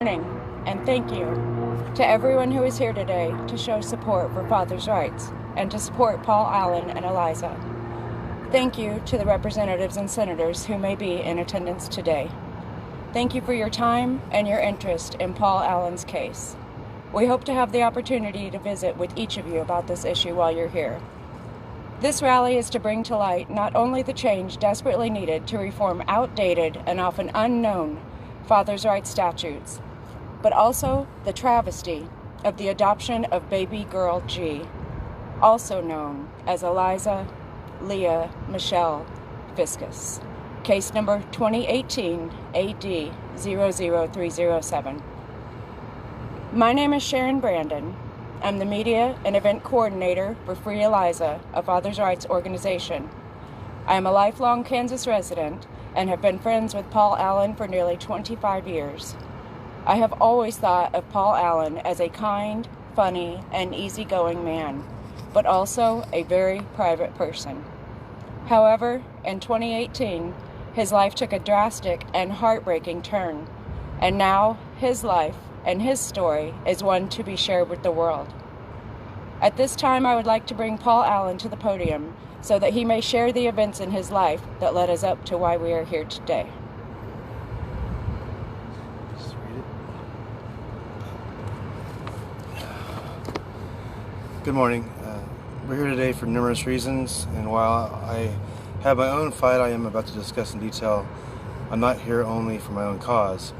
Morning, and thank you to everyone who is here today to show support for fathers' rights and to support Paul Allen and Eliza. Thank you to the representatives and senators who may be in attendance today. Thank you for your time and your interest in Paul Allen's case. We hope to have the opportunity to visit with each of you about this issue while you're here. This rally is to bring to light not only the change desperately needed to reform outdated and often unknown fathers' rights statutes, but also the travesty of the adoption of baby girl G, also known as Eliza Leah Michelle Fiscus, case number 2018 AD 00307. My name is Sharon Brandon. I'm the Media and Event Coordinator for Free Eliza, a fathers' rights organization. I am a lifelong Kansas resident and have been friends with Paul Allen for nearly 25 years. I have always thought of Paul Allen as a kind, funny, and easygoing man, but also a very private person. However, in 2018, his life took a drastic and heartbreaking turn, and now his life and his story is one to be shared with the world. At this time, I would like to bring Paul Allen to the podium so that he may share the events in his life that led us up to why we are here today. Just read it. Good morning. We're here today for numerous reasons, and while I have my own fight I am about to discuss in detail, I'm not here only for my own cause.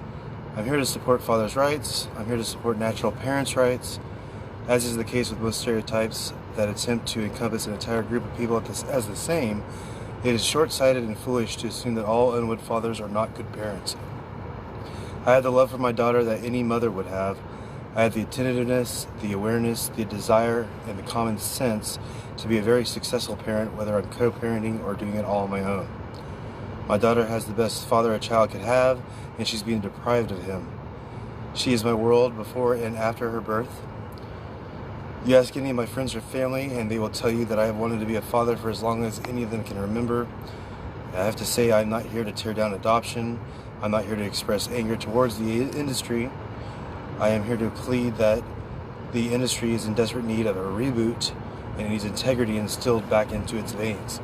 I'm here to support fathers' rights. I'm here to support natural parents' rights. As is the case with most stereotypes that attempt to encompass an entire group of people as the same, it is short-sighted and foolish to assume that all unwed fathers are not good parents. I have the love for my daughter that any mother would have. I have the attentiveness, the awareness, the desire, and the common sense to be a very successful parent, whether I'm co-parenting or doing it all on my own. My daughter has the best father a child could have, and she's being deprived of him. She is my world before and after her birth. You ask any of my friends or family, and they will tell you that I have wanted to be a father for as long as any of them can remember. I have to say I'm not here to tear down adoption. I'm not here to express anger towards the industry. I am here to plead that the industry is in desperate need of a reboot and it needs integrity instilled back into its veins.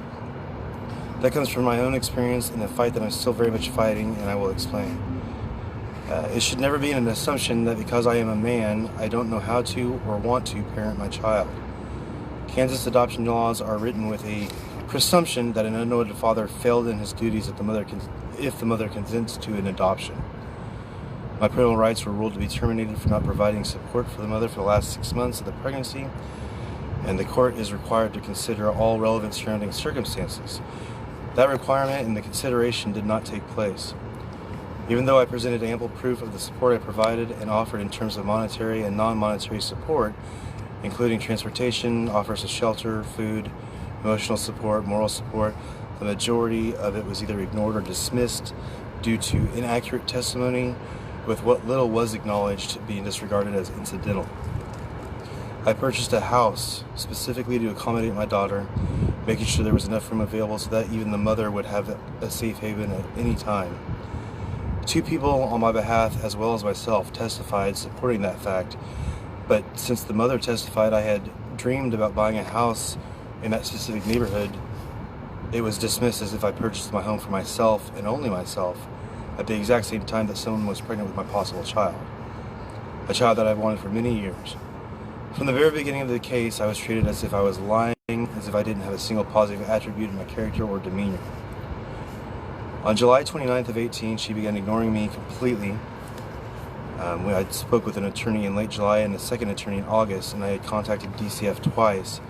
That comes from my own experience in a fight that I'm still very much fighting, and I will explain. It should never be an assumption that because I am a man, I don't know how to or want to parent my child. Kansas adoption laws are written with a presumption that an unwed father failed in his duties if the mother consents to an adoption. My parental rights were ruled to be terminated for not providing support for the mother for the last 6 months of the pregnancy, and the court is required to consider all relevant surrounding circumstances. That requirement and the consideration did not take place. Even though I presented ample proof of the support I provided and offered in terms of monetary and non-monetary support, including transportation, offers of shelter, food, emotional support, moral support, the majority of it was either ignored or dismissed due to inaccurate testimony, with what little was acknowledged being disregarded as incidental. I purchased a house specifically to accommodate my daughter, making sure there was enough room available so that even the mother would have a safe haven at any time. 2 people on my behalf, as well as myself, testified supporting that fact, but since the mother testified I had dreamed about buying a house in that specific neighborhood, it was dismissed as if I purchased my home for myself and only myself at the exact same time that someone was pregnant with my possible child, a child that I've wanted for many years. From the very beginning of the case, I was treated as if I was lying, as if I didn't have a single positive attribute in my character or demeanor. On July 29th of 18, she began ignoring me completely. I spoke with an attorney in late July and a second attorney in August, and I had contacted DCF twice.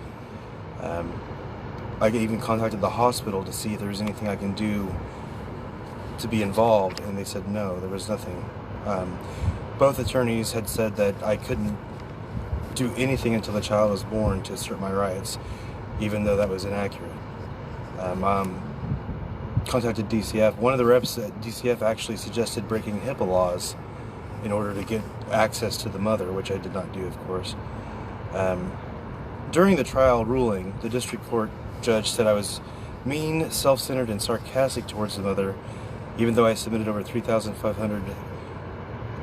I even contacted the hospital to see if there was anything I can do to be involved, and they said no, there was nothing. Both attorneys had said that I couldn't do anything until the child was born to assert my rights, even though that was inaccurate. Contacted DCF. One of the reps at DCF actually suggested breaking HIPAA laws in order to get access to the mother, which I did not do, of course. During the trial ruling, the district court judge said I was mean, self-centered, and sarcastic towards the mother, even though I submitted over 3,500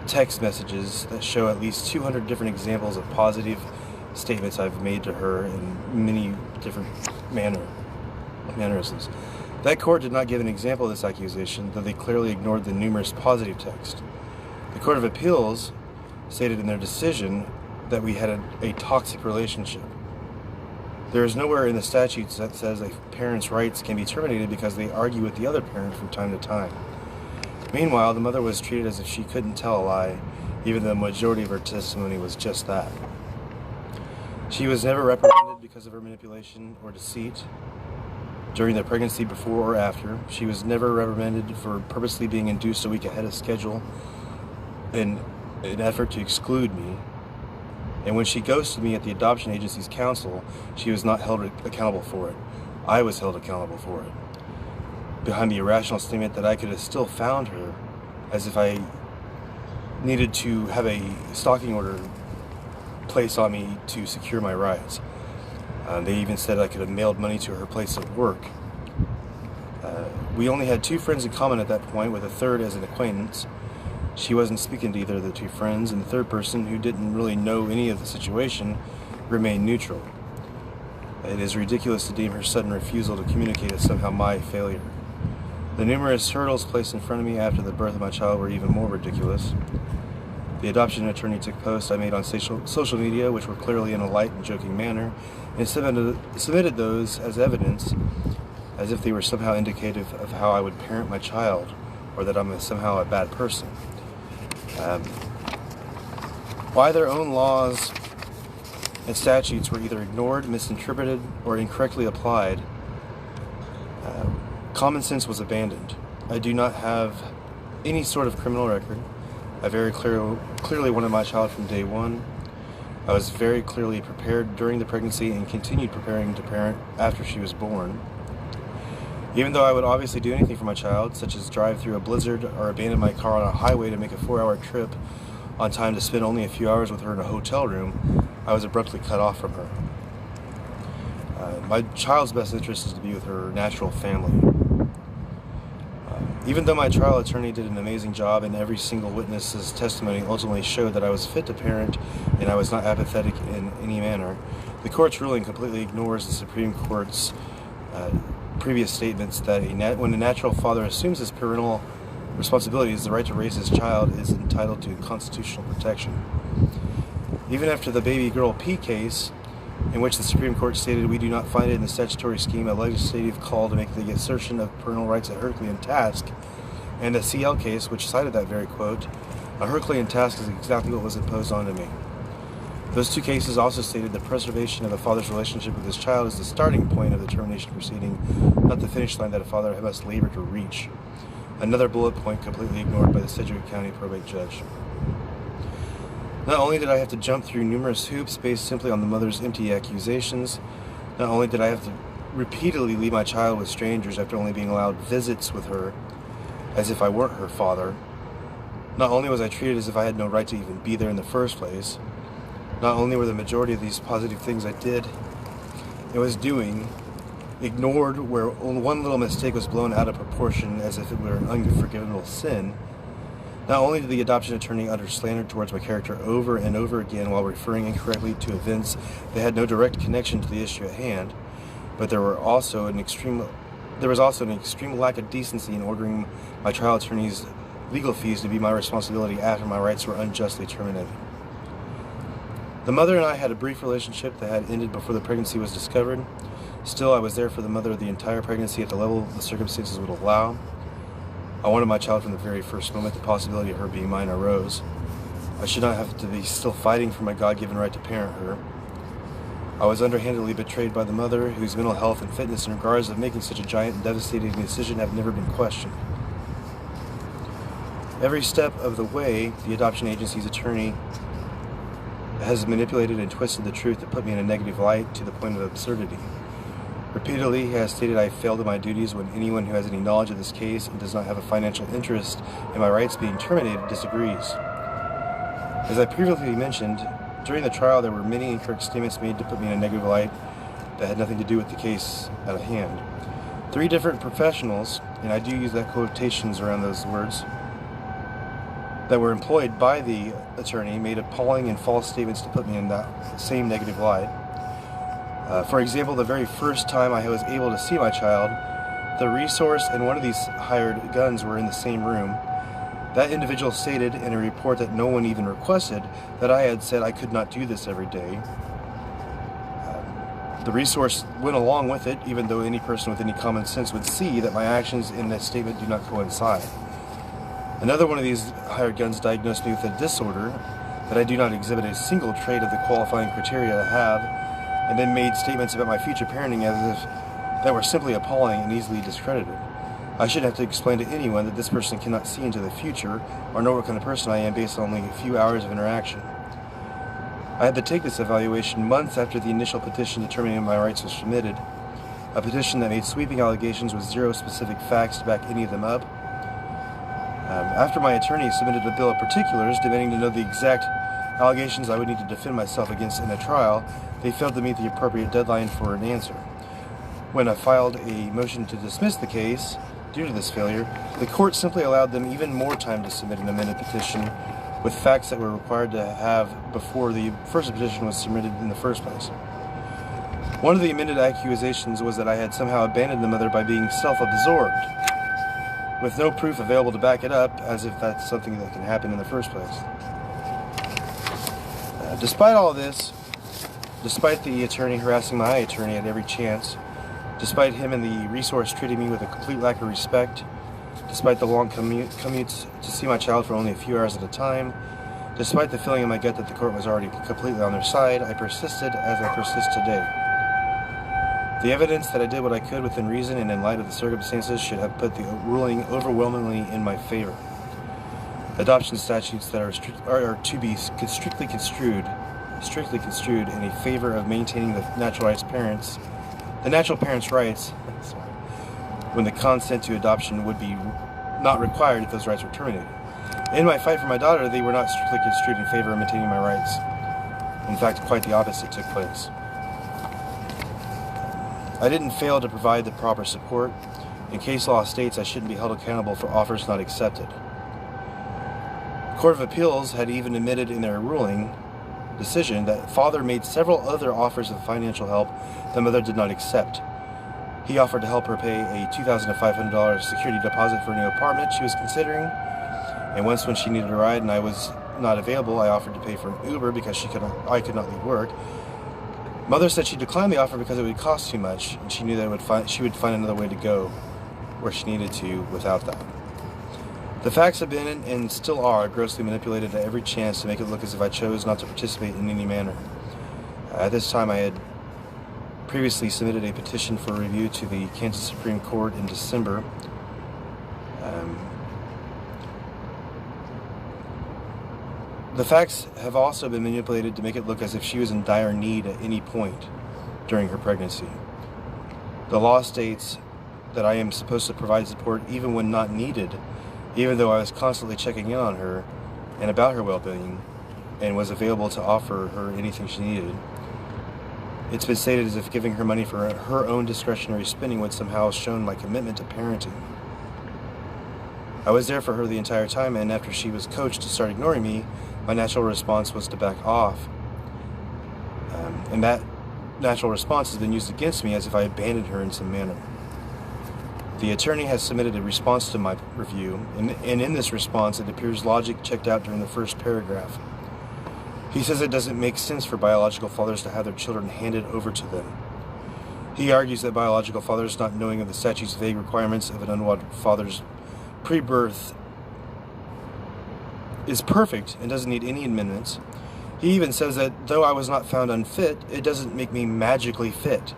text messages that show at least 200 different examples of positive statements I've made to her in many different mannerisms. That court did not give an example of this accusation, though they clearly ignored the numerous positive text. The Court of Appeals stated in their decision that we had a toxic relationship. There is nowhere in the statutes that says a parent's rights can be terminated because they argue with the other parent from time to time. Meanwhile, the mother was treated as if she couldn't tell a lie, even though the majority of her testimony was just that. She was never reprimanded because of her manipulation or deceit during the pregnancy, before or after. She was never reprimanded for purposely being induced a week ahead of schedule in an effort to exclude me. And when she ghosted me at the adoption agency's counsel, she was not held accountable for it. I was held accountable for it. Behind the irrational statement that I could have still found her, as if I needed to have a stalking order placed on me to secure my rights. They even said I could have mailed money to her place of work. We only had 2 friends in common at that point, with a third as an acquaintance. She wasn't speaking to either of the 2 friends, and the third person, who didn't really know any of the situation, remained neutral. It is ridiculous to deem her sudden refusal to communicate as somehow my failure. The numerous hurdles placed in front of me after the birth of my child were even more ridiculous. The adoption attorney took posts I made on social media, which were clearly in a light and joking manner, and submitted those as evidence, as if they were somehow indicative of how I would parent my child, or that I'm somehow a bad person. Why their own laws and statutes were either ignored, misinterpreted, or incorrectly applied, common sense was abandoned. I do not have any sort of criminal record. I very clearly wanted my child from day one. I was very clearly prepared during the pregnancy and continued preparing to parent after she was born. Even though I would obviously do anything for my child, such as drive through a blizzard or abandon my car on a highway to make a 4-hour trip on time to spend only a few hours with her in a hotel room, I was abruptly cut off from her. My child's best interest is to be with her natural family. Even though my trial attorney did an amazing job and every single witness's testimony ultimately showed that I was fit to parent and I was not apathetic in any manner, the court's ruling completely ignores the Supreme Court's previous statements that when a natural father assumes his parental responsibilities, the right to raise his child is entitled to constitutional protection. Even after the baby girl P case, in which the Supreme Court stated we do not find it in the statutory scheme a legislative call to make the assertion of parental rights a Herculean task, and the CL case, which cited that very quote, a Herculean task is exactly what was imposed onto me. Those 2 cases also stated the preservation of a father's relationship with his child is the starting point of the termination proceeding, not the finish line that a father must labor to reach. Another bullet point completely ignored by the Sedgwick County probate judge. Not only did I have to jump through numerous hoops based simply on the mother's empty accusations, not only did I have to repeatedly leave my child with strangers after only being allowed visits with her as if I weren't her father, not only was I treated as if I had no right to even be there in the first place, not only were the majority of these positive things I did and was doing ignored, where one little mistake was blown out of proportion as if it were an unforgivable sin. Not only did the adoption attorney utter slander towards my character over and over again while referring incorrectly to events that had no direct connection to the issue at hand, but there was also an extreme lack of decency in ordering my trial attorney's legal fees to be my responsibility after my rights were unjustly terminated. The mother and I had a brief relationship that had ended before the pregnancy was discovered. Still, I was there for the mother the entire pregnancy at the level the circumstances would allow. I wanted my child from the very first moment the possibility of her being mine arose. I should not have to be still fighting for my God-given right to parent her. I was underhandedly betrayed by the mother, whose mental health and fitness in regards of making such a giant and devastating decision have never been questioned. Every step of the way, the adoption agency's attorney has manipulated and twisted the truth to put me in a negative light to the point of absurdity. Repeatedly, he has stated I failed in my duties when anyone who has any knowledge of this case and does not have a financial interest in my rights being terminated disagrees. As I previously mentioned, during the trial there were many incorrect statements made to put me in a negative light that had nothing to do with the case at hand. 3 different professionals, and I do use that quotations around those words, that were employed by the attorney made appalling and false statements to put me in that same negative light. For example, the very first time I was able to see my child, the resource and one of these hired guns were in the same room. That individual stated in a report that no one even requested that I had said I could not do this every day. The resource went along with it, even though any person with any common sense would see that my actions in that statement do not coincide. Another one of these hired guns diagnosed me with a disorder, that I do not exhibit a single trait of the qualifying criteria I have, and then made statements about my future parenting as if that were simply appalling and easily discredited. I shouldn't have to explain to anyone that this person cannot see into the future or know what kind of person I am based on only a few hours of interaction. I had to take this evaluation months after the initial petition determining my rights was submitted, a petition that made sweeping allegations with zero specific facts to back any of them up. After my attorney submitted a bill of particulars demanding to know the exact allegations I would need to defend myself against in a trial, they failed to meet the appropriate deadline for an answer. When I filed a motion to dismiss the case due to this failure, the court simply allowed them even more time to submit an amended petition with facts that were required to have before the first petition was submitted in the first place. One of the amended accusations was that I had somehow abandoned the mother by being self-absorbed, with no proof available to back it up, as if that's something that can happen in the first place. Despite all this, despite the attorney harassing my attorney at every chance, despite him and the resource treating me with a complete lack of respect, despite the long commutes to see my child for only a few hours at a time, despite the feeling in my gut that the court was already completely on their side, I persisted as I persist today. The evidence that I did what I could within reason and in light of the circumstances should have put the ruling overwhelmingly in my favor. Adoption statutes that are to be strictly construed in a favor of maintaining the natural parents' rights, when the consent to adoption would be not required if those rights were terminated. In my fight for my daughter, they were not strictly construed in favor of maintaining my rights. In fact, quite the opposite took place. I didn't fail to provide the proper support, and case law states I shouldn't be held accountable for offers not accepted. The Court of Appeals had even admitted in their decision that father made several other offers of financial help the mother did not accept. He offered to help her pay a $2,500 security deposit for a new apartment she was considering, and once when she needed a ride and I was not available, I offered to pay for an Uber because I could not leave work. Mother said she declined the offer because it would cost too much, and she knew that she would find another way to go where she needed to without that. The facts have been and still are grossly manipulated at every chance to make it look as if I chose not to participate in any manner. At this time, I had previously submitted a petition for review to the Kansas Supreme Court in December. The facts have also been manipulated to make it look as if she was in dire need at any point during her pregnancy. The law states that I am supposed to provide support even when not needed, even though I was constantly checking in on her and about her well-being and was available to offer her anything she needed. It's been stated as if giving her money for her own discretionary spending would somehow have shown my commitment to parenting. I was there for her the entire time, and after she was coached to start ignoring me, my natural response was to back off. And that natural response has been used against me as if I abandoned her in some manner. The attorney has submitted a response to my review, and in this response it appears logic checked out during the first paragraph. He says it doesn't make sense for biological fathers to have their children handed over to them. He argues that biological fathers, not knowing of the statute's vague requirements of an unwanted father's pre-birth, is perfect and doesn't need any amendments. He even says that though I was not found unfit, it doesn't make me magically fit,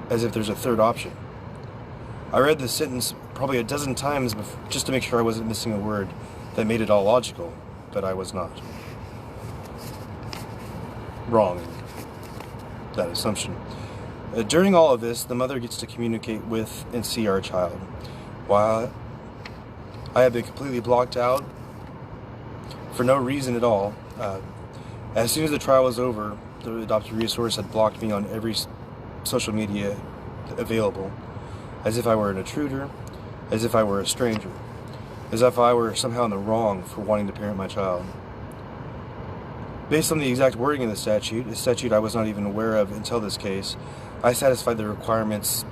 as if there's a third option. I read this sentence probably a dozen times just to make sure I wasn't missing a word that made it all logical, but I was not. Wrong in that assumption. During all of this, the mother gets to communicate with and see our child, while I have been completely blocked out for no reason at all. As soon as the trial was over, the adoptive resource had blocked me on every social media available, as if I were an intruder, as if I were a stranger. as if I were somehow in the wrong for wanting to parent my child. Based on the exact wording of the statute, a statute I was not even aware of until this case, I satisfied the requirements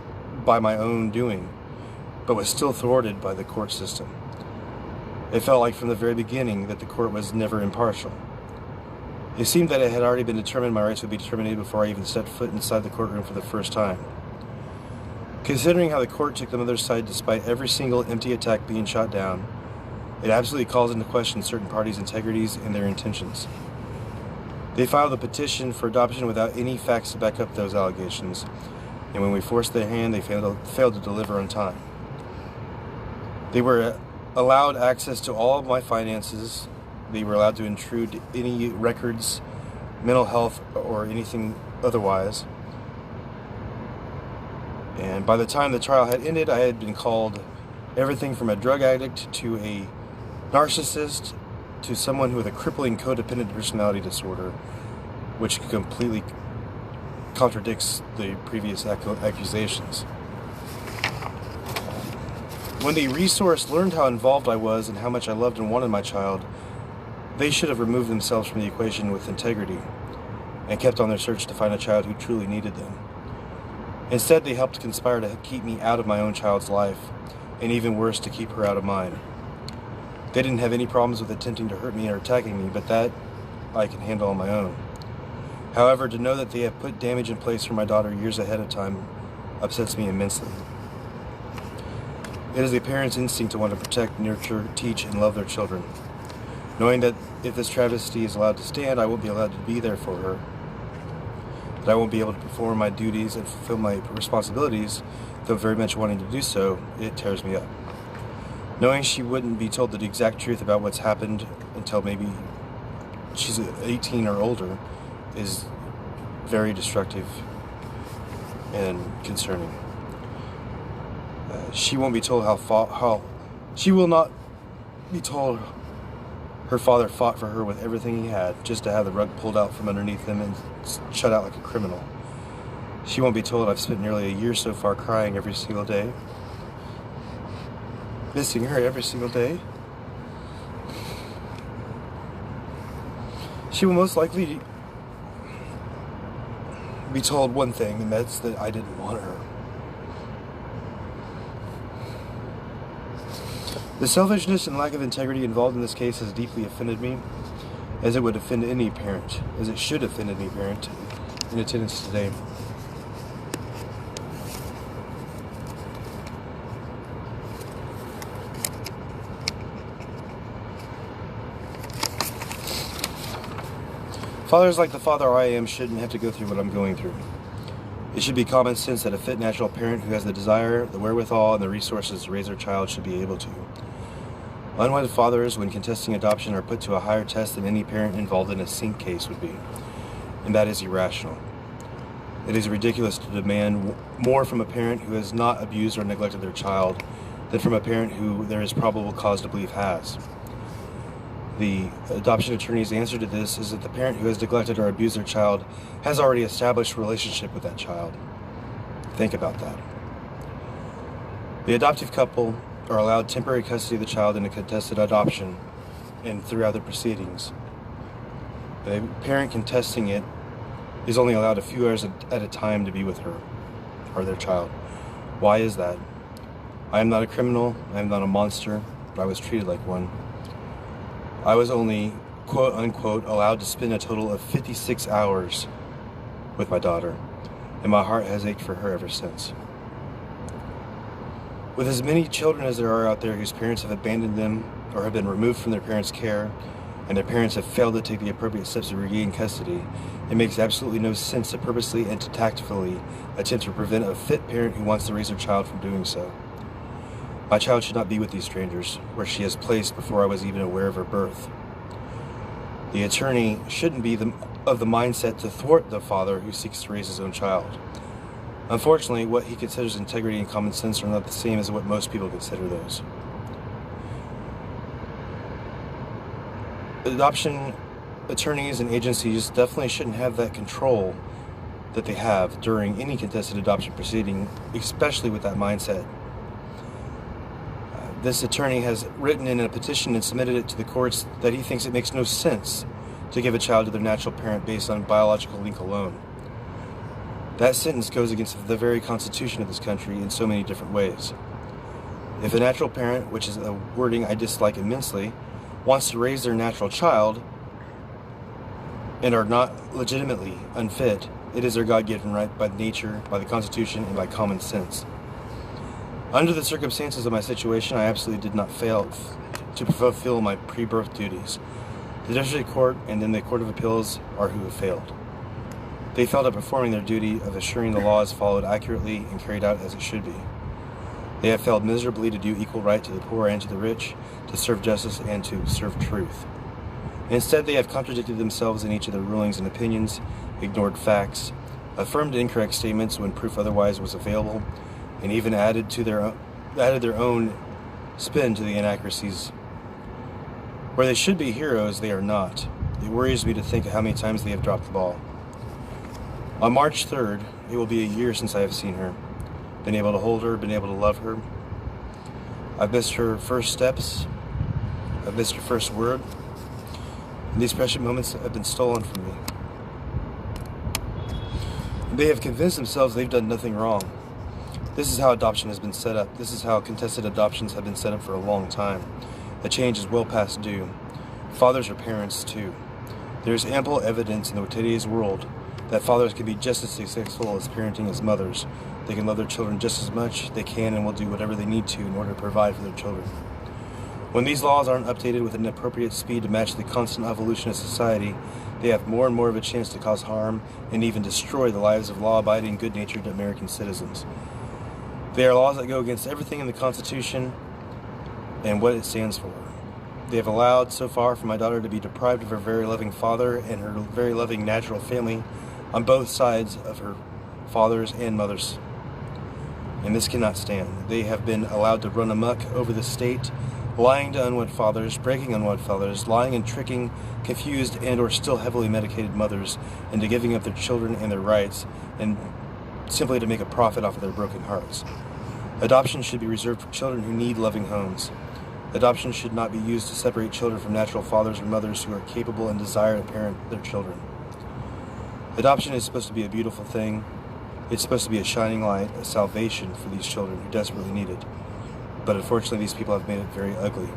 by my own doing, but was still thwarted by the court system. It felt like from the very beginning that the court was never impartial. It seemed that it had already been determined my rights would be terminated before I even stepped foot inside the courtroom for the first time. Considering how the court took the mother's side despite every single empty attack being shot down, it absolutely calls into question certain parties' integrities and their intentions. They filed a petition for adoption without any facts to back up those allegations, and when we forced their hand, they failed to deliver on time. They were allowed access to all of my finances. They were allowed to intrude any records, mental health, or anything otherwise. And by the time the trial had ended, I had been called everything from a drug addict to a narcissist to someone with a crippling codependent personality disorder, which completely contradicts the previous accusations. When the resource learned how involved I was and how much I loved and wanted my child, they should have removed themselves from the equation with integrity and kept on their search to find a child who truly needed them. Instead, they helped conspire to keep me out of my own child's life, and even worse, to keep her out of mine. They didn't have any problems with attempting to hurt me or attacking me, but that I can handle on my own. However, to know that they have put damage in place for my daughter years ahead of time upsets me immensely. It is a parent's instinct to want to protect, nurture, teach, and love their children. Knowing that if this travesty is allowed to stand, I won't be allowed to be there for her, that I won't be able to perform my duties and fulfill my responsibilities, though very much wanting to do so, it tears me up. Knowing she wouldn't be told the exact truth about what's happened until maybe she's 18 or older is very destructive and concerning. She won't be told she will not be told her father fought for her with everything he had just to have the rug pulled out from underneath him and shut out like a criminal. She won't be told I've spent nearly a year so far crying every single day, missing her every single day. She will most likely be told one thing, and that's that I didn't want her. The selfishness and lack of integrity involved in this case has deeply offended me, as it would offend any parent, as it should offend any parent in attendance today. Fathers like the father I am shouldn't have to go through what I'm going through. It should be common sense that a fit natural parent who has the desire, the wherewithal, and the resources to raise their child should be able to. Unwed fathers, when contesting adoption, are put to a higher test than any parent involved in a sink case would be, and that is irrational. It is ridiculous to demand more from a parent who has not abused or neglected their child than from a parent who there is probable cause to believe has. The adoption attorney's answer to this is that the parent who has neglected or abused their child has already established a relationship with that child. Think about that. The adoptive couple are allowed temporary custody of the child in a contested adoption and throughout the proceedings. The parent contesting it is only allowed a few hours at a time to be with her or their child. Why is that? I am not a criminal, I am not a monster, but I was treated like one. I was only, quote unquote, allowed to spend a total of 56 hours with my daughter, and my heart has ached for her ever since. With as many children as there are out there whose parents have abandoned them or have been removed from their parents' care, and their parents have failed to take the appropriate steps to regain custody, it makes absolutely no sense to purposely and to tactfully attempt to prevent a fit parent who wants to raise their child from doing so. My child should not be with these strangers, where she is placed before I was even aware of her birth. The attorney shouldn't be of the mindset to thwart the father who seeks to raise his own child. Unfortunately, what he considers integrity and common sense are not the same as what most people consider those. Adoption attorneys and agencies definitely shouldn't have that control that they have during any contested adoption proceeding, especially with that mindset. This attorney has written in a petition and submitted it to the courts that he thinks it makes no sense to give a child to their natural parent based on biological link alone. That sentence goes against the very Constitution of this country in so many different ways. If a natural parent, which is a wording I dislike immensely, wants to raise their natural child and are not legitimately unfit, it is their God-given right by nature, by the Constitution, and by common sense. Under the circumstances of my situation, I absolutely did not fail to fulfill my pre-birth duties. The District Court and then the Court of Appeals are who have failed. They failed at performing their duty of assuring the law is followed accurately and carried out as it should be. They have failed miserably to do equal right to the poor and to the rich, to serve justice and to serve truth. Instead, they have contradicted themselves in each of their rulings and opinions, ignored facts, affirmed incorrect statements when proof otherwise was available, and even added their own spin to the inaccuracies. Where they should be heroes, they are not. It worries me to think of how many times they have dropped the ball. On March 3rd, it will be a year since I have seen her, been able to hold her, been able to love her. I've missed her first steps. I've missed her first word. And these precious moments have been stolen from me. They have convinced themselves they've done nothing wrong. This is how adoption has been set up. This is how contested adoptions have been set up for a long time. A change is well past due. Fathers are parents too. There is ample evidence in today's world that fathers can be just as successful as parenting as mothers. They can love their children just as much. They can and will do whatever they need to in order to provide for their children. When these laws aren't updated with an appropriate speed to match the constant evolution of society, they have more and more of a chance to cause harm and even destroy the lives of law-abiding, good-natured American citizens. They are laws that go against everything in the Constitution and what it stands for. They have allowed so far for my daughter to be deprived of her very loving father and her very loving natural family on both sides of her father's and mother's. And this cannot stand. They have been allowed to run amok over the state, lying to unwed fathers, breaking unwed fathers, lying and tricking confused and or still heavily medicated mothers into giving up their children and their rights, and simply to make a profit off of their broken hearts. Adoption should be reserved for children who need loving homes. Adoption should not be used to separate children from natural fathers or mothers who are capable and desire to parent their children. Adoption is supposed to be a beautiful thing. It's supposed to be a shining light, a salvation for these children who desperately need it. But unfortunately, these people have made it very ugly.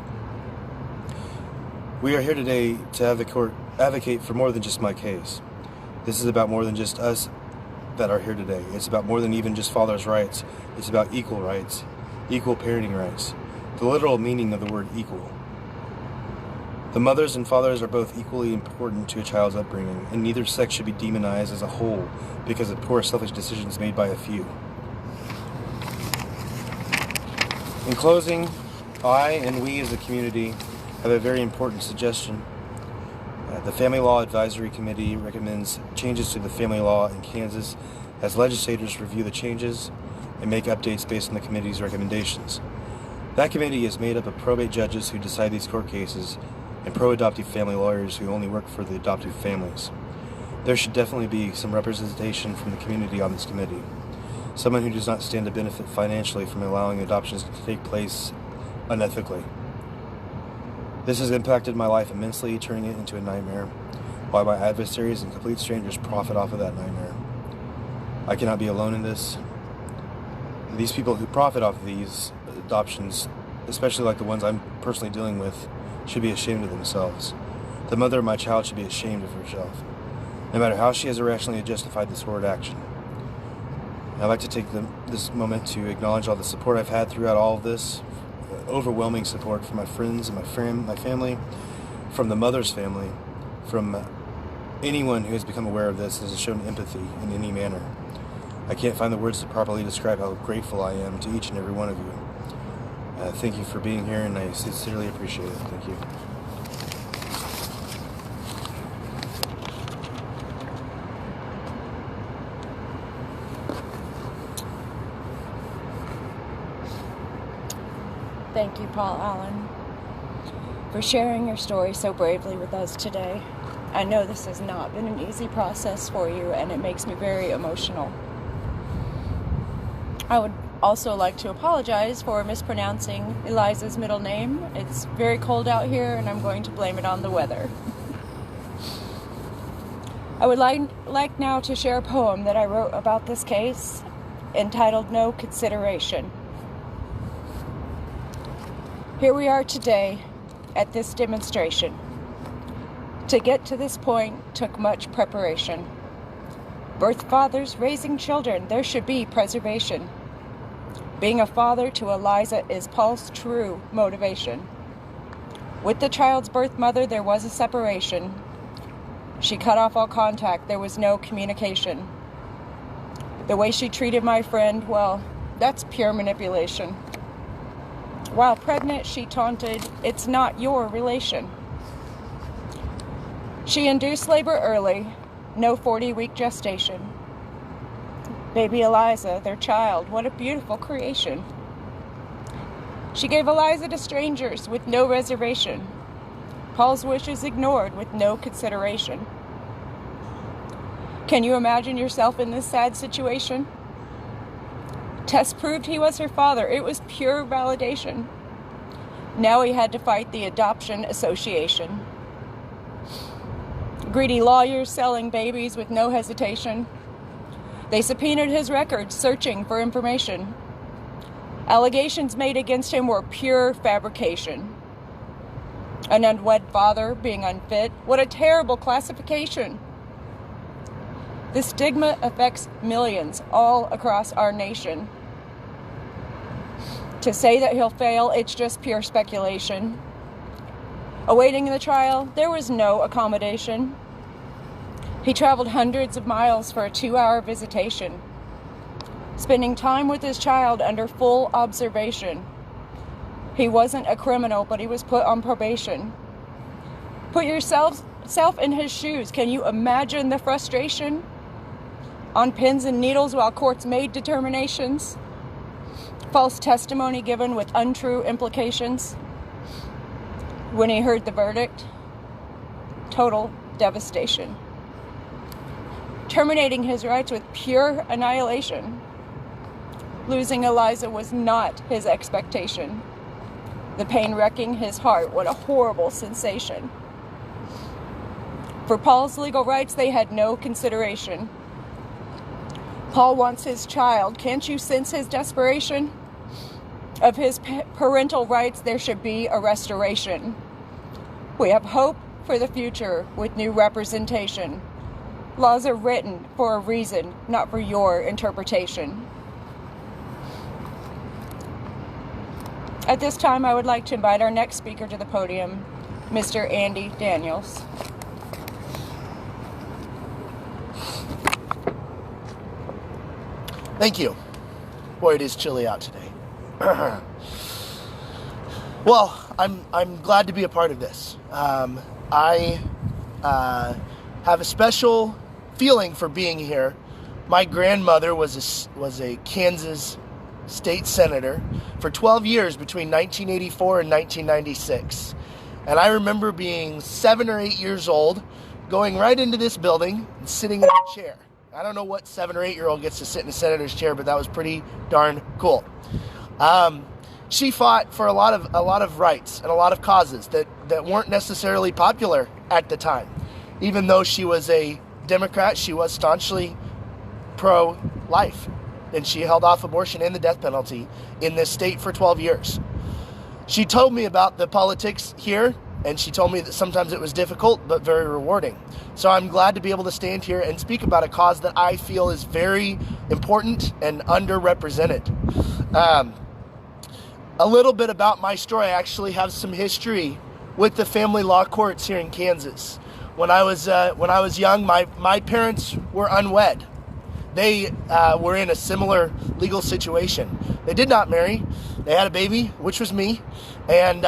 We are here today to have the court advocate for more than just my case. This is about more than just us that are here today. It's about more than even just fathers' rights. It's about equal rights, equal parenting rights, the literal meaning of the word equal. The mothers and fathers are both equally important to a child's upbringing, and neither sex should be demonized as a whole because of poor, selfish decisions made by a few. In closing, I and we as a community have a very important suggestion. The Family Law Advisory Committee recommends changes to the family law in Kansas as legislators review the changes and make updates based on the committee's recommendations. That committee is made up of probate judges who decide these court cases and pro-adoptive family lawyers who only work for the adoptive families. There should definitely be some representation from the community on this committee. Someone who does not stand to benefit financially from allowing adoptions to take place unethically. This has impacted my life immensely, turning it into a nightmare, while my adversaries and complete strangers profit off of that nightmare. I cannot be alone in this. These people who profit off of these adoptions, especially like the ones I'm personally dealing with, should be ashamed of themselves. The mother of my child should be ashamed of herself, no matter how she has irrationally justified this horrid action. I'd like to take this moment to acknowledge all the support I've had throughout all of this, overwhelming support from my friends and my family, from the mother's family, from anyone who has become aware of this and has shown empathy in any manner. I can't find the words to properly describe how grateful I am to each and every one of you. Thank you for being here, and I sincerely appreciate it. Thank you. Thank you, Paul Allen, for sharing your story so bravely with us today. I know this has not been an easy process for you, and it makes me very emotional. I would also like to apologize for mispronouncing Eliza's middle name. It's very cold out here, and I'm going to blame it on the weather. I would like now to share a poem that I wrote about this case, entitled No Consideration. Here we are today at this demonstration. To get to this point took much preparation. Birth fathers raising children, there should be preservation. Being a father to Eliza is Paul's true motivation. With the child's birth mother, there was a separation. She cut off all contact, there was no communication. The way she treated my friend, well, that's pure manipulation. While pregnant, she taunted, "It's not your relation." She induced labor early, no 40-week gestation. Baby Eliza, their child, what a beautiful creation. She gave Eliza to strangers with no reservation. Paul's wishes ignored with no consideration. Can you imagine yourself in this sad situation? Tests proved he was her father. It was pure validation. Now he had to fight the Adoption Association. Greedy lawyers selling babies with no hesitation. They subpoenaed his records, searching for information. Allegations made against him were pure fabrication. An unwed father being unfit, what a terrible classification. This stigma affects millions all across our nation. To say that he'll fail, it's just pure speculation. Awaiting the trial, there was no accommodation. He traveled hundreds of miles for a 2-hour visitation, spending time with his child under full observation. He wasn't a criminal, but he was put on probation. Put yourself in his shoes. Can you imagine the frustration? On pins and needles while courts made determinations. False testimony given with untrue implications. When he heard the verdict, total devastation. Terminating his rights with pure annihilation. Losing Eliza was not his expectation. The pain wrecking his heart, what a horrible sensation. For Paul's legal rights, they had no consideration. Paul wants his child. Can't you sense his desperation? Of his parental rights, there should be a restoration. We have hope for the future with new representation. Laws are written for a reason, not for your interpretation. At this time, I would like to invite our next speaker to the podium, Mr. Andy Daniels. Thank you. Boy, it is chilly out today. Well, I'm glad to be a part of this. I have a special feeling for being here. My grandmother was a Kansas state senator for 12 years between 1984 and 1996. And I remember being 7 or 8 years old, going right into this building and sitting in a chair. I don't know what 7 or 8-year-old gets to sit in a senator's chair, but that was pretty darn cool. She fought for a lot of rights and a lot of causes that weren't necessarily popular at the time. Even though she was a Democrat, she was staunchly pro-life, and she held off abortion and the death penalty in this state for 12 years. She told me about the politics here, and she told me that sometimes it was difficult but very rewarding. So I'm glad to be able to stand here and speak about a cause that I feel is very important and underrepresented. A little bit about my story. I actually have some history with the family law courts here in Kansas. When I was young, my parents were unwed. They were in a similar legal situation. They did not marry. They had a baby, which was me. And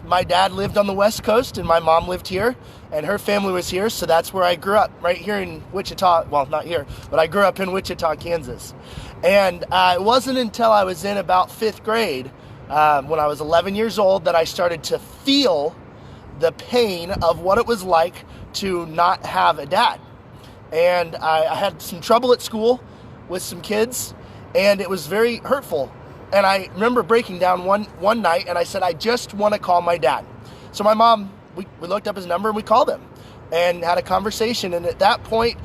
my dad lived on the West Coast, and my mom lived here, and her family was here. So that's where I grew up, right here in Wichita. Well, not here, but I grew up in Wichita, Kansas. And it wasn't until I was in about 5th grade, when I was 11 years old, that I started to feel the pain of what it was like to not have a dad. And I had some trouble at school with some kids, and it was very hurtful And I remember breaking down one night, and I said, I just want to call my dad. So my mom, we looked up his number and we called him and had a conversation. And at that point,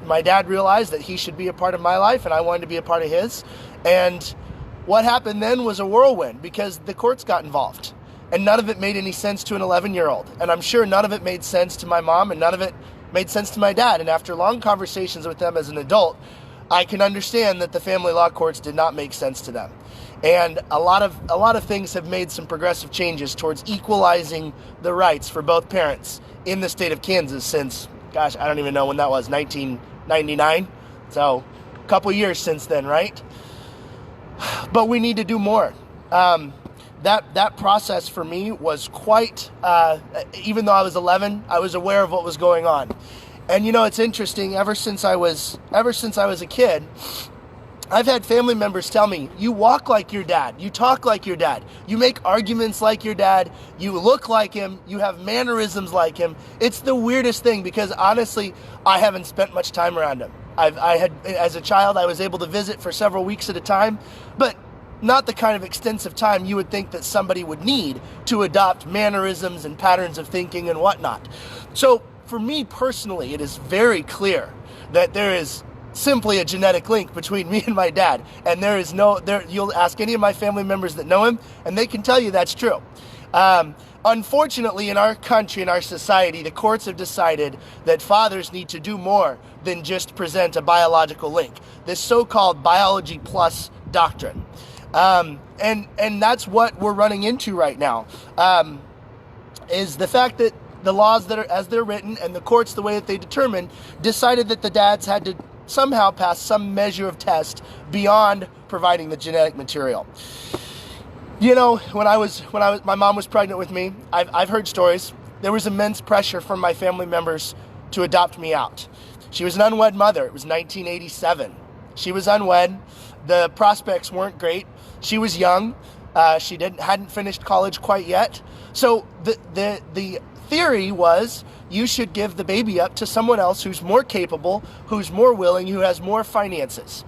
my dad realized that he should be a part of my life and I wanted to be a part of his. And what happened then was a whirlwind because the courts got involved and none of it made any sense to an 11-year-old. And I'm sure none of it made sense to my mom and none of it made sense to my dad. And after long conversations with them as an adult, I can understand that the family law courts did not make sense to them. And a lot of things have made some progressive changes towards equalizing the rights for both parents in the state of Kansas since, gosh, I don't even know when that was, 1999. So a couple years since then, right? But we need to do more. That process for me was quite, even though I was 11, I was aware of what was going on. And you know, it's interesting, ever since I was a kid, I've had family members tell me, you walk like your dad, you talk like your dad, you make arguments like your dad, you look like him, you have mannerisms like him. It's the weirdest thing because honestly, I haven't spent much time around him. As a child, I was able to visit for several weeks at a time, but not the kind of extensive time you would think that somebody would need to adopt mannerisms and patterns of thinking and whatnot. So for me personally, it is very clear that there is simply a genetic link between me and my dad. And you'll ask any of my family members that know him, and they can tell you that's true. Unfortunately, in our country, in our society, the courts have decided that fathers need to do more than just present a biological link. This so-called biology plus doctrine. And that's what we're running into right now, is the fact that the laws that are as they're written and the courts, the way that they determined, decided that the dads had to somehow pass some measure of test beyond providing the genetic material. You know, when my mom was pregnant with me, I've heard stories. There was immense pressure from my family members to adopt me out. She was an unwed mother. It was 1987. She was unwed. The prospects weren't great. She was young. She hadn't finished college quite yet. So the theory was you should give the baby up to someone else who's more capable, who's more willing, who has more finances.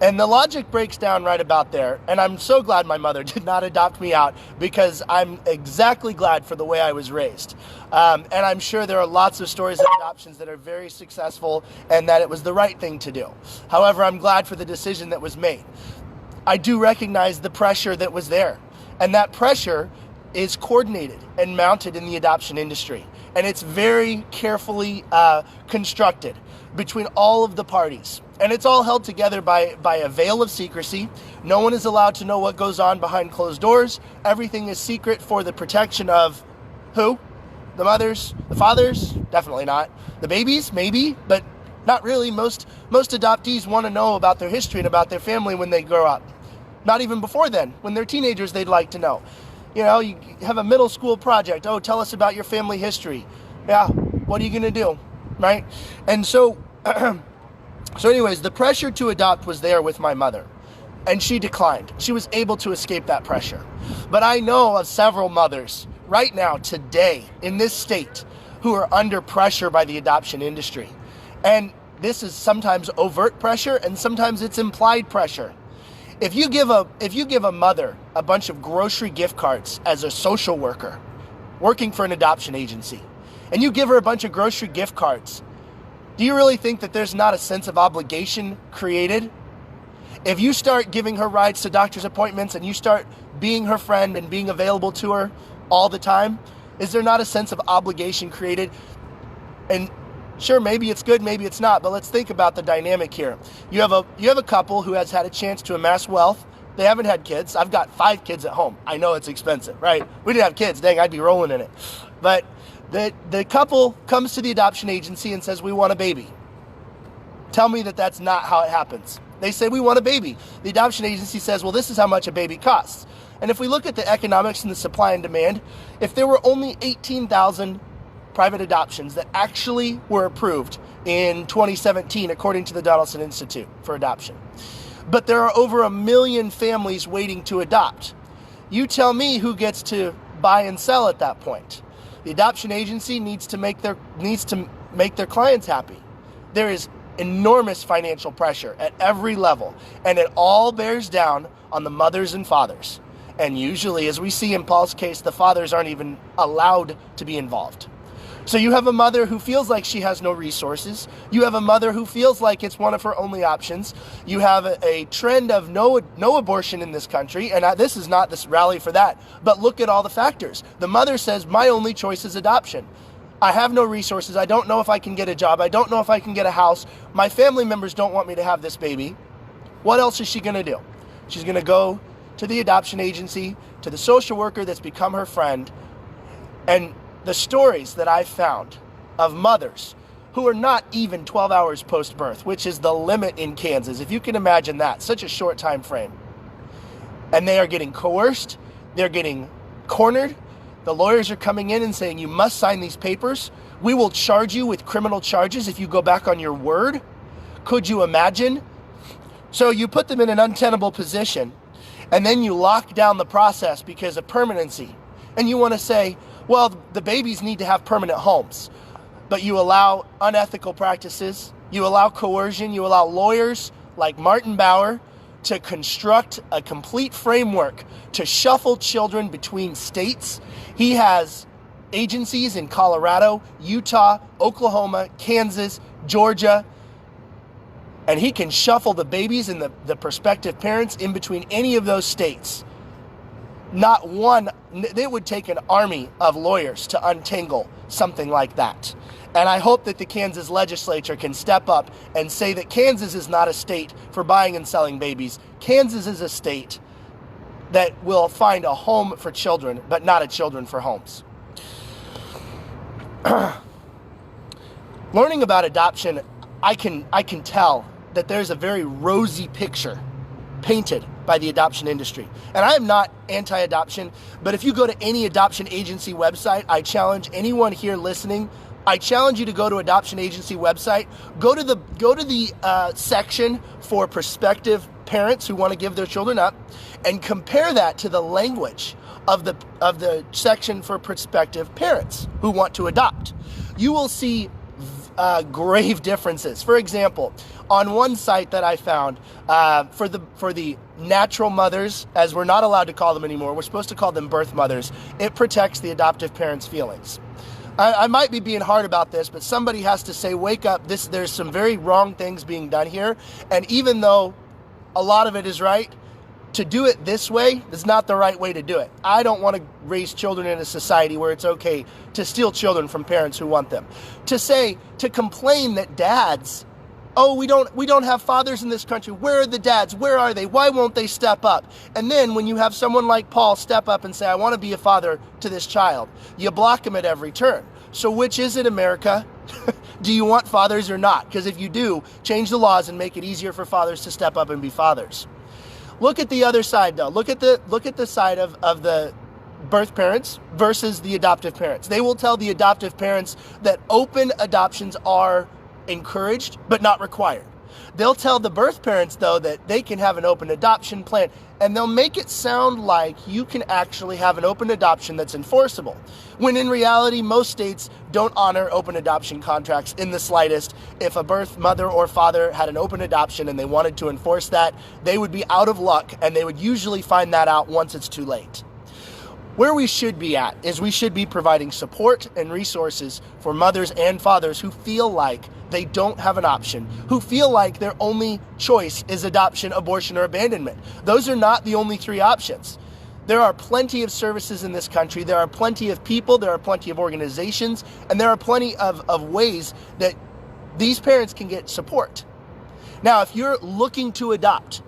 And the logic breaks down right about there. And I'm so glad my mother did not adopt me out because I'm exactly glad for the way I was raised. And I'm sure there are lots of stories of adoptions that are very successful and that it was the right thing to do. However, I'm glad for the decision that was made. I do recognize the pressure that was there. And that pressure is coordinated and mounted in the adoption industry. And it's very carefully constructed between all of the parties. And it's all held together by a veil of secrecy. No one is allowed to know what goes on behind closed doors. Everything is secret for the protection of who? The mothers? The fathers? Definitely not. The babies? Maybe, but not really. Most adoptees want to know about their history and about their family when they grow up. Not even before then. When they're teenagers, they'd like to know. You know, you have a middle school project. Oh, tell us about your family history. Yeah, what are you going to do, right? And so anyways, the pressure to adopt was there with my mother, and she declined. She was able to escape that pressure. But I know of several mothers right now, today, in this state, who are under pressure by the adoption industry. And this is sometimes overt pressure, and sometimes it's implied pressure. If you give a mother a bunch of grocery gift cards as a social worker working for an adoption agency, and you give her a bunch of grocery gift cards, do you really think that there's not a sense of obligation created? If you start giving her rides to doctor's appointments and you start being her friend and being available to her all the time, is there not a sense of obligation created? And sure, maybe it's good, maybe it's not, but let's think about the dynamic here. You have a couple who has had a chance to amass wealth. They haven't had kids. I've got 5 kids at home. I know it's expensive, right? We didn't have kids, dang, I'd be rolling in it. But the couple comes to the adoption agency and says, we want a baby. Tell me that that's not how it happens. They say, we want a baby. The adoption agency says, well, this is how much a baby costs. And if we look at the economics and the supply and demand, if there were only 18,000 private adoptions that actually were approved in 2017, according to the Donaldson Institute for Adoption, but there are over 1 million families waiting to adopt, you tell me who gets to buy and sell at that point. The adoption agency needs to make their clients happy. There is enormous financial pressure at every level, and it all bears down on the mothers and fathers. And usually, as we see in Paul's case, the fathers aren't even allowed to be involved. So you have a mother who feels like she has no resources. You have a mother who feels like it's one of her only options. You have a trend of no abortion in this country, and this is not this rally for that, but look at all the factors. The mother says, my only choice is adoption. I have no resources. I don't know if I can get a job. I don't know if I can get a house. My family members don't want me to have this baby. What else is she going to do? She's going to go to the adoption agency, to the social worker that's become her friend. And the stories that I've found of mothers who are not even 12 hours post-birth, which is the limit in Kansas, if you can imagine that, such a short time frame. And they are getting coerced, they're getting cornered. The lawyers are coming in and saying, you must sign these papers. We will charge you with criminal charges if you go back on your word. Could you imagine? So you put them in an untenable position, and then you lock down the process because of permanency. And you want to say, well, the babies need to have permanent homes. But you allow unethical practices, you allow coercion, you allow lawyers like Martin Bauer to construct a complete framework to shuffle children between states. He has agencies in Colorado, Utah, Oklahoma, Kansas, Georgia, and he can shuffle the babies and the prospective parents in between any of those states. Not one, it would take an army of lawyers to untangle something like that. And I hope that the Kansas legislature can step up and say that Kansas is not a state for buying and selling babies. Kansas is a state that will find a home for children, but not a children for homes. Learning about adoption, I can tell that there's a very rosy picture painted by the adoption industry. And I am not anti-adoption, but if you go to any adoption agency website, I challenge anyone here listening, I challenge you to go to adoption agency website, go to the section for prospective parents who want to give their children up, and compare that to the language of the section for prospective parents who want to adopt. You will see grave differences. For example, on one site that I found, for the natural mothers, as we're not allowed to call them anymore, we're supposed to call them birth mothers, it protects the adoptive parents' feelings. I might be being hard about this, but somebody has to say, wake up, there's some very wrong things being done here, and even though a lot of it is right, to do it this way is not the right way to do it. I don't want to raise children in a society where it's okay to steal children from parents who want them. To complain that dads, oh, we don't have fathers in this country. Where are the dads? Where are they? Why won't they step up? And then when you have someone like Paul step up and say, I want to be a father to this child, you block him at every turn. So which is it, America? Do you want fathers or not? Because if you do, change the laws and make it easier for fathers to step up and be fathers. Look at the other side, though. Look at the side of the birth parents versus the adoptive parents. They will tell the adoptive parents that open adoptions are encouraged but not required. They'll tell the birth parents, though, that they can have an open adoption plan, and they'll make it sound like you can actually have an open adoption that's enforceable, when in reality, most states don't honor open adoption contracts in the slightest. If a birth mother or father had an open adoption and they wanted to enforce that, they would be out of luck, and they would usually find that out once it's too late. Where we should be at is we should be providing support and resources for mothers and fathers who feel like they don't have an option, who feel like their only choice is adoption, abortion, or abandonment. Those are not the only three options. There are plenty of services in this country. There are plenty of people. There are plenty of organizations. And there are plenty of ways that these parents can get support. Now, if you're looking to adopt,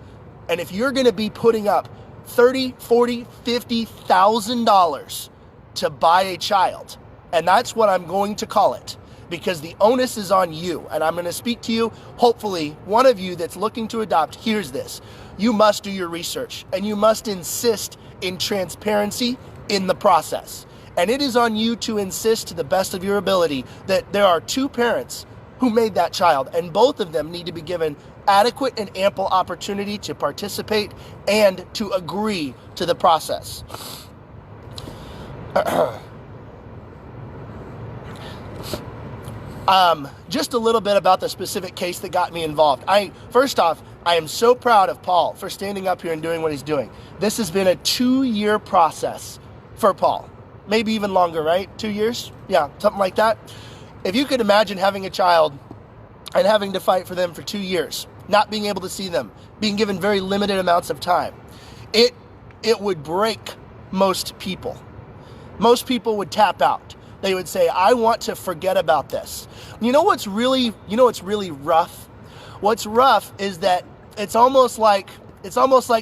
and if you're going to be putting up $30,000, $40,000, $50,000 to buy a child, and that's what I'm going to call it, because the onus is on you, and I'm going to speak to you. Hopefully, one of you that's looking to adopt hears this. You must do your research, and you must insist in transparency in the process. And it is on you to insist to the best of your ability that there are two parents who made that child, and both of them need to be given adequate and ample opportunity to participate and to agree to the process. Just a little bit about the specific case that got me involved. First off, I am so proud of Paul for standing up here and doing what he's doing. This has been a 2-year process for Paul. Maybe even longer, right? 2 years? Yeah, something like that. If you could imagine having a child and having to fight for them for 2 years, not being able to see them, being given very limited amounts of time, it would break most people. Most people would tap out. They would say, I want to forget about this. You know what's really rough? What's rough is that it's almost like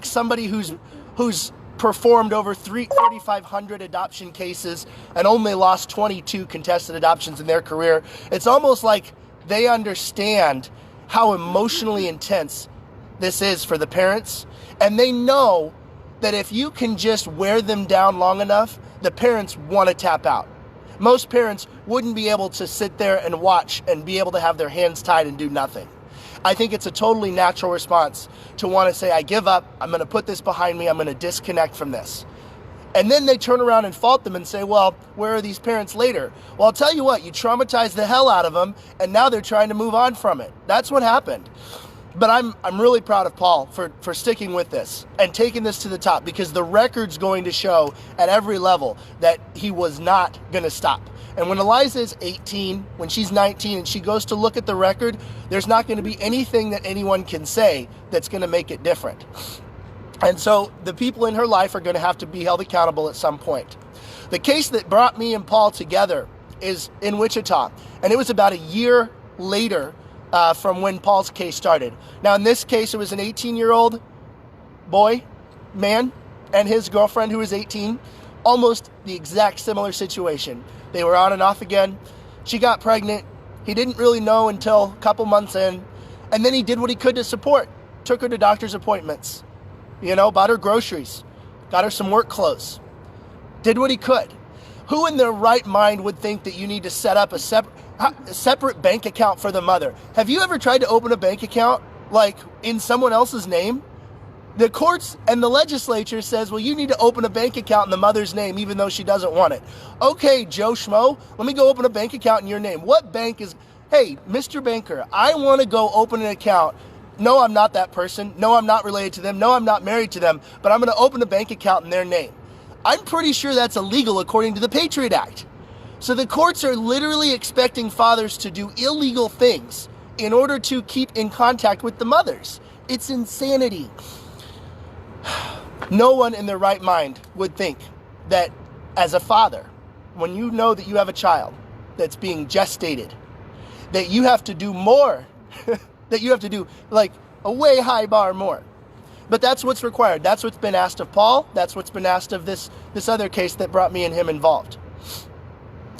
somebody who's performed over 3,500 adoption cases and only lost 22 contested adoptions in their career. It's almost like they understand how emotionally intense this is for the parents, and they know that if you can just wear them down long enough, the parents want to tap out. Most parents wouldn't be able to sit there and watch and be able to have their hands tied and do nothing. I think it's a totally natural response to want to say, I give up, I'm going to put this behind me, I'm going to disconnect from this. And then they turn around and fault them and say, well, where are these parents later? Well, I'll tell you what, you traumatized the hell out of them, and now they're trying to move on from it. That's what happened. But I'm really proud of Paul for sticking with this and taking this to the top, because the record's going to show at every level that he was not going to stop. And when Eliza is 18, when she's 19, and she goes to look at the record, there's not going to be anything that anyone can say that's going to make it different. And so the people in her life are going to have to be held accountable at some point. The case that brought me and Paul together is in Wichita, and it was about a year later from when Paul's case started. Now, in this case, it was an 18-year-old man, and his girlfriend who was 18, almost the exact similar situation. They were on and off again. She got pregnant. He didn't really know until a couple months in, and then he did what he could to support. Took her to doctor's appointments, bought her groceries, got her some work clothes, did what he could. Who in their right mind would think that you need to set up a separate bank account for the mother? Have you ever tried to open a bank account like in someone else's name? The courts and the legislature says, well, you need to open a bank account in the mother's name even though she doesn't want it. Okay, Joe Schmo, let me go open a bank account in your name. What bank is, hey, Mr. Banker, I want to go open an account. No, I'm not that person. No, I'm not related to them. No, I'm not married to them, but I'm going to open a bank account in their name. I'm pretty sure that's illegal according to the Patriot Act. So the courts are literally expecting fathers to do illegal things in order to keep in contact with the mothers. It's insanity. No one in their right mind would think that as a father, when you know that you have a child that's being gestated, that you have to do more, that you have to do like a way high bar more. But that's what's required. That's what's been asked of Paul. That's what's been asked of this other case that brought me and him involved.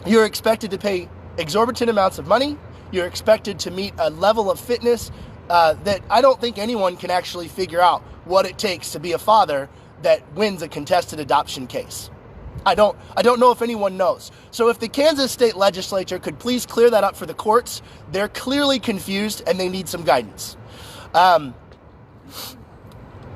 You're expected to pay exorbitant amounts of money. You're expected to meet a level of fitness that I don't think anyone can actually figure out what it takes to be a father that wins a contested adoption case. I don't know if anyone knows. So if the Kansas State Legislature could please clear that up for the courts, they're clearly confused and they need some guidance.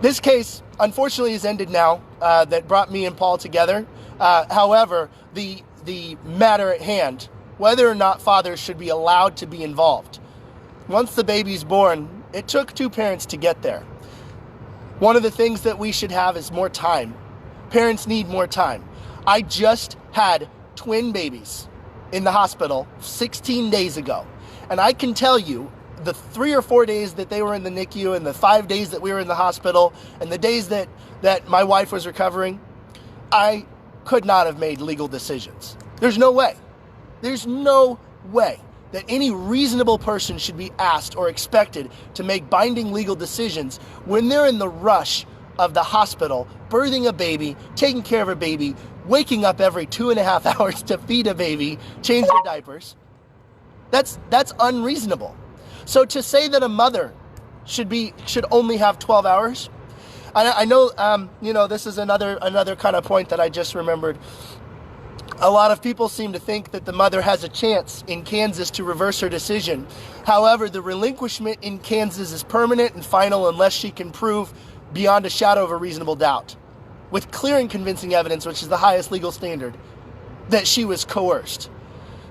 This case, unfortunately, is ended now, that brought me and Paul together. However, the matter at hand, whether or not fathers should be allowed to be involved. Once the baby's born, it took two parents to get there. One of the things that we should have is more time. Parents need more time. I just had twin babies in the hospital 16 days ago. And I can tell you, the 3 or 4 days that they were in the NICU and the 5 days that we were in the hospital and the days that my wife was recovering, I could not have made legal decisions. There's no way. There's no way that any reasonable person should be asked or expected to make binding legal decisions when they're in the rush of the hospital, birthing a baby, taking care of a baby, waking up every 2.5 hours to feed a baby, change their diapers. That's unreasonable. So to say that a mother should only have 12 hours, I know, this is another kind of point that I just remembered. A lot of people seem to think that the mother has a chance in Kansas to reverse her decision. However, the relinquishment in Kansas is permanent and final unless she can prove beyond a shadow of a reasonable doubt, with clear and convincing evidence, which is the highest legal standard, that she was coerced.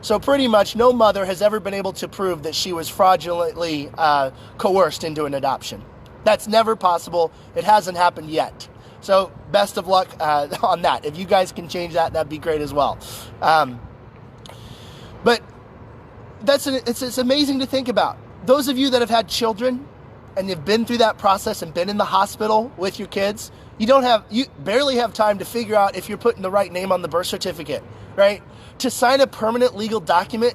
So pretty much no mother has ever been able to prove that she was fraudulently coerced into an adoption. That's never possible. It hasn't happened yet. So best of luck on that. If you guys can change that, that'd be great as well. But it's amazing to think about. Those of you that have had children and you've been through that process and been in the hospital with your kids, you barely have time to figure out if you're putting the right name on the birth certificate, right? To sign a permanent legal document,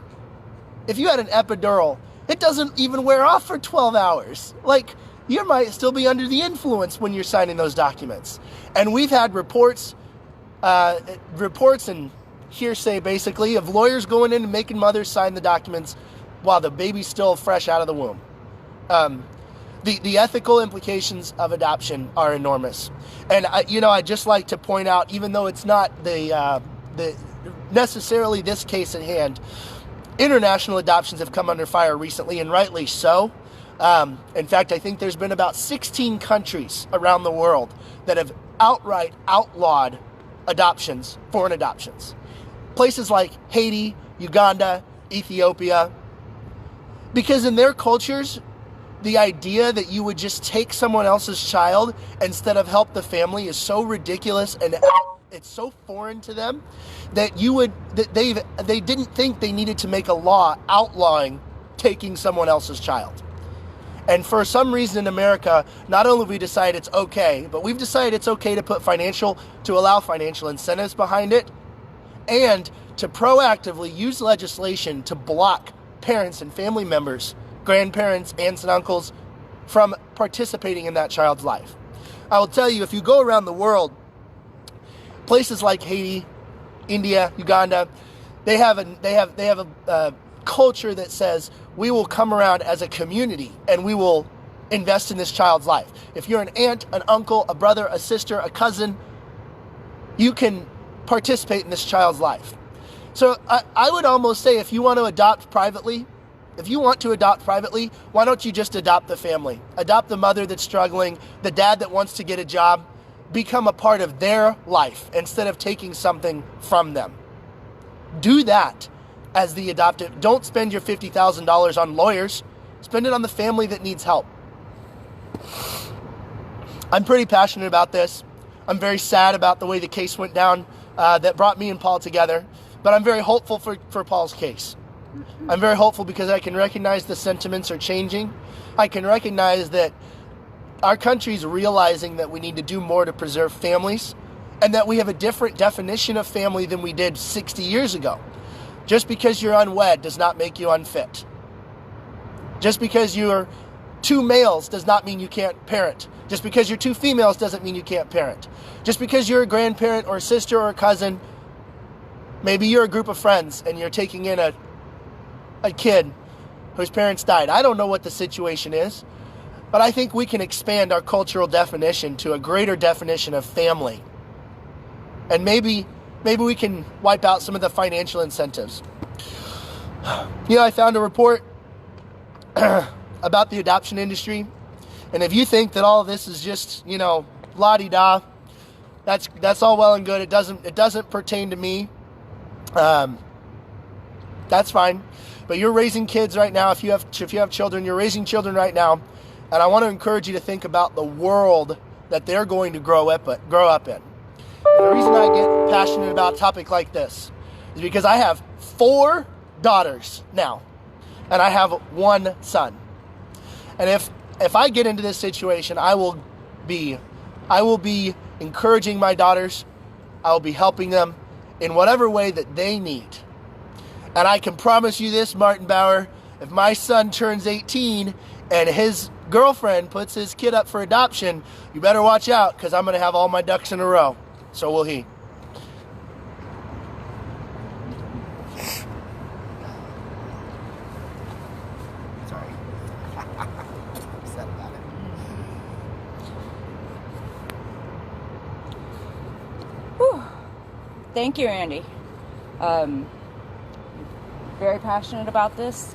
if you had an epidural, it doesn't even wear off for 12 hours. Like, you might still be under the influence when you're signing those documents. And we've had reports and hearsay, basically, of lawyers going in and making mothers sign the documents while the baby's still fresh out of the womb. The ethical implications of adoption are enormous. And I'd just like to point out, even though it's not the necessarily this case at hand, international adoptions have come under fire recently, and rightly so. In fact, I think there's been about 16 countries around the world that have outright outlawed adoptions, foreign adoptions. Places like Haiti, Uganda, Ethiopia. Because in their cultures, the idea that you would just take someone else's child instead of help the family is so ridiculous, and it's so foreign to them that they didn't think they needed to make a law outlawing taking someone else's child. And for some reason in America, not only have we decided it's okay, but we've decided it's okay to allow financial incentives behind it, and to proactively use legislation to block parents and family members, grandparents, aunts and uncles, from participating in that child's life. I will tell you, if you go around the world, places like Haiti, India, Uganda, they have a culture that says we will come around as a community and we will invest in this child's life. If you're an aunt, an uncle, a brother, a sister, a cousin, you can participate in this child's life. So I would almost say, if you want to adopt privately, why don't you just adopt the family? Adopt the mother that's struggling, the dad that wants to get a job. Become a part of their life instead of taking something from them. Do that as the adoptive. Don't spend your $50,000 on lawyers. Spend it on the family that needs help. I'm pretty passionate about this. I'm very sad about the way the case went down that brought me and Paul together. But I'm very hopeful for Paul's case. I'm very hopeful because I can recognize the sentiments are changing. I can recognize that our country's realizing that we need to do more to preserve families, and that we have a different definition of family than we did 60 years ago. Just because you're unwed does not make you unfit. Just because you're two males does not mean you can't parent. Just because you're two females doesn't mean you can't parent. Just because you're a grandparent or a sister or a cousin, maybe you're a group of friends and you're taking in a kid whose parents died. I don't know what the situation is, but I think we can expand our cultural definition to a greater definition of family. And maybe we can wipe out some of the financial incentives. I found a report about the adoption industry. And if you think that all of this is just, la-di-da, that's all well and good. It doesn't pertain to me. That's fine. But you're raising kids right now. If you have children, you're raising children right now. And I want to encourage you to think about the world that they're going to grow up in. And the reason I get passionate about a topic like this is because I have 4 daughters now, and I have 1 son. And if I get into this situation, I will be encouraging my daughters. I will be helping them in whatever way that they need. And I can promise you this, Martin Bauer, if my son turns 18 and his girlfriend puts his kid up for adoption, you better watch out, because I'm going to have all my ducks in a row. So will he. Sorry. Upset about it. Whew. Thank you, Andy. Very passionate about this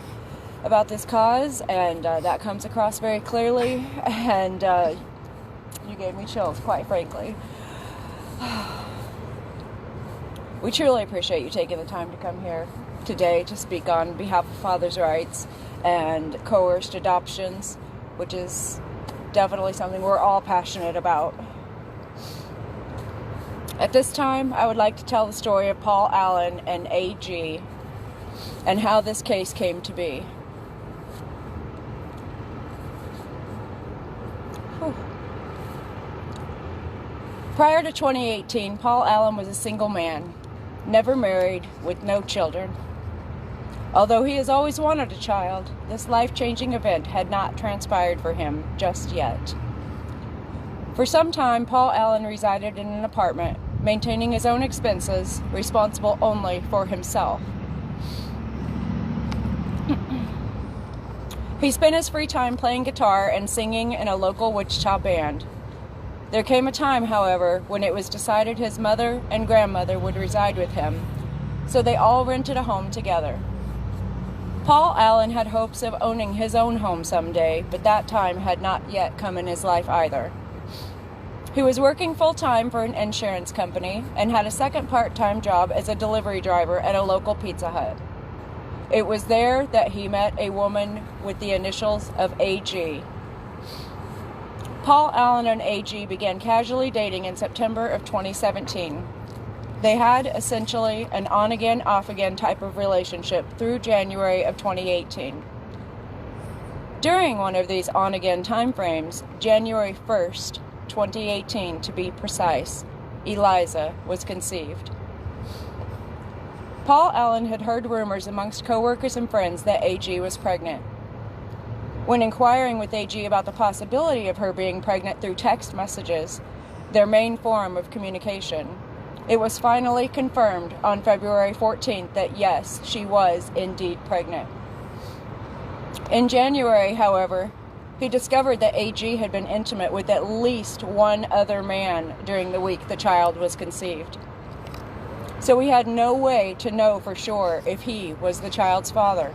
cause, and that comes across very clearly, and you gave me chills, quite frankly. We truly appreciate you taking the time to come here today to speak on behalf of fathers' rights and coerced adoptions, which is definitely something we're all passionate about. At this time, I would like to tell the story of Paul Allen and AG and how this case came to be. Whew. Prior to 2018, Paul Allen was a single man, never married, with no children. Although he has always wanted a child, this life-changing event had not transpired for him just yet. For some time, Paul Allen resided in an apartment, maintaining his own expenses, responsible only for himself. He spent his free time playing guitar and singing in a local Wichita band. There came a time, however, when it was decided his mother and grandmother would reside with him, so they all rented a home together. Paul Allen had hopes of owning his own home someday, but that time had not yet come in his life either. He was working full-time for an insurance company and had a second part-time job as a delivery driver at a local Pizza Hut. It was there that he met a woman with the initials of AG. Paul Allen and AG began casually dating in September of 2017. They had essentially an on-again, off-again type of relationship through January of 2018. During one of these on-again time frames, January 1st, 2018 to be precise, Eliza was conceived. Paul Allen had heard rumors amongst coworkers and friends that AG was pregnant. When inquiring with AG about the possibility of her being pregnant through text messages, their main form of communication, it was finally confirmed on February 14th that yes, she was indeed pregnant. In January, however, he discovered that AG had been intimate with at least one other man during the week the child was conceived. So he had no way to know for sure if he was the child's father.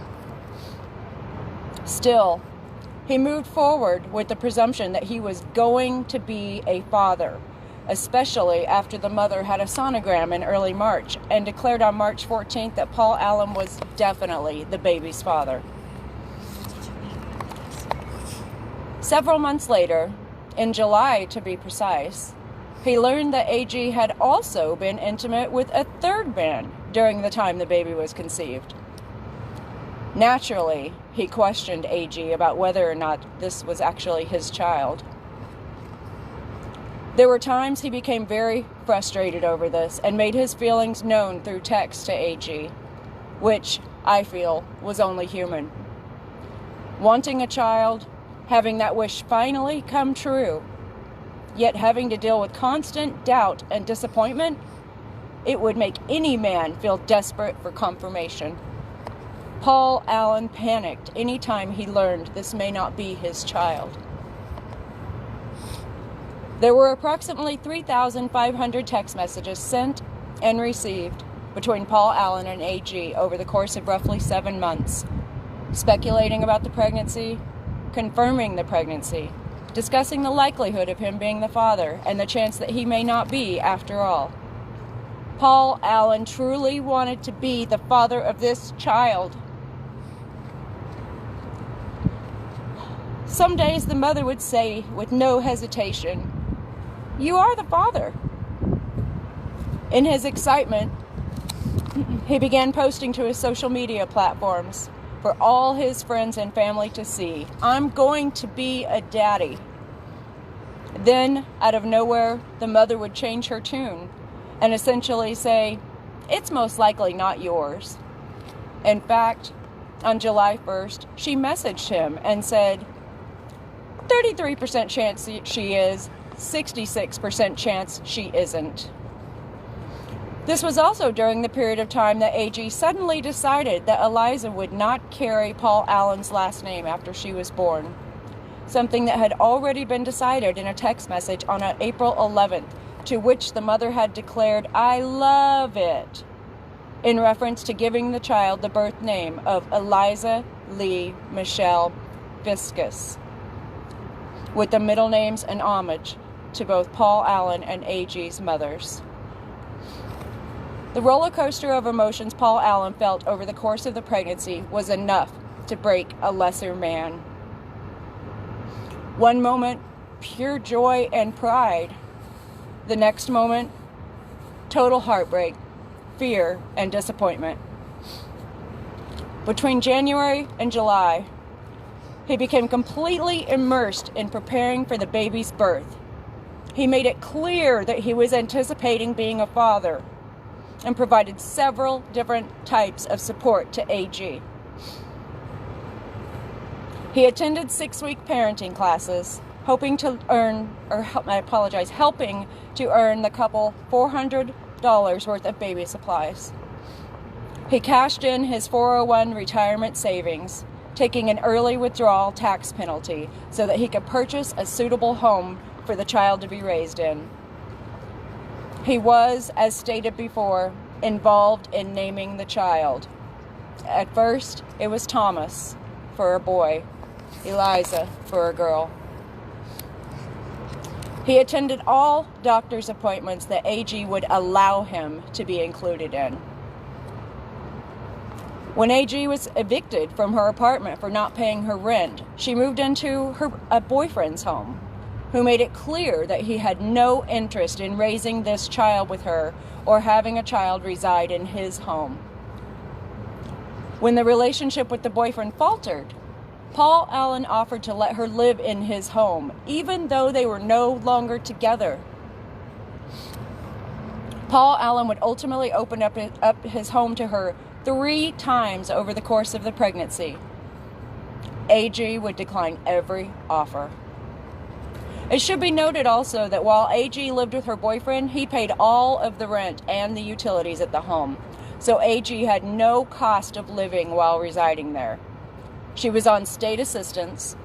Still, he moved forward with the presumption that he was going to be a father, especially after the mother had a sonogram in early March and declared on March 14th that Paul Allen was definitely the baby's father. Several months later, in July to be precise, he learned that AG had also been intimate with a third man during the time the baby was conceived. Naturally, he questioned AG about whether or not this was actually his child. There were times he became very frustrated over this and made his feelings known through text to AG, which I feel was only human. Wanting a child, having that wish finally come true, yet having to deal with constant doubt and disappointment, it would make any man feel desperate for confirmation. Paul Allen panicked any time he learned this may not be his child. There were approximately 3,500 text messages sent and received between Paul Allen and AG over the course of roughly 7 months, speculating about the pregnancy, confirming the pregnancy, discussing the likelihood of him being the father and the chance that he may not be after all. Paul Allen truly wanted to be the father of this child. Some days the mother would say with no hesitation, "You are the father." In his excitement, he began posting to his social media platforms for all his friends and family to see, "I'm going to be a daddy." Then, out of nowhere, the mother would change her tune and essentially say, "It's most likely not yours." In fact, on July 1st, she messaged him and said, 33% chance she is, 66% chance she isn't. This was also during the period of time that AG suddenly decided that Eliza would not carry Paul Allen's last name after she was born, something that had already been decided in a text message on April 11th, to which the mother had declared, "I love it," in reference to giving the child the birth name of Eliza Lee Michelle Fiscus, with the middle names and homage to both Paul Allen and AG's mothers. The roller coaster of emotions Paul Allen felt over the course of the pregnancy was enough to break a lesser man. One moment, pure joy and pride. The next moment, total heartbreak, fear, and disappointment. Between January and July, he became completely immersed in preparing for the baby's birth. He made it clear that he was anticipating being a father and provided several different types of support to AG. He attended 6-week parenting classes, helping to earn the couple $400 worth of baby supplies. He cashed in his 401 retirement savings, taking an early withdrawal tax penalty so that he could purchase a suitable home for the child to be raised in. He was, as stated before, involved in naming the child. At first, it was Thomas for a boy, Eliza for a girl. He attended all doctor's appointments that AG would allow him to be included in. When AG was evicted from her apartment for not paying her rent, she moved into a boyfriend's home, who made it clear that he had no interest in raising this child with her or having a child reside in his home. When the relationship with the boyfriend faltered, Paul Allen offered to let her live in his home, even though they were no longer together. Paul Allen would ultimately open up his home to her 3 times over the course of the pregnancy. AG would decline every offer. It should be noted also that while AG lived with her boyfriend, he paid all of the rent and the utilities at the home, so AG had no cost of living while residing there. She was on state assistance,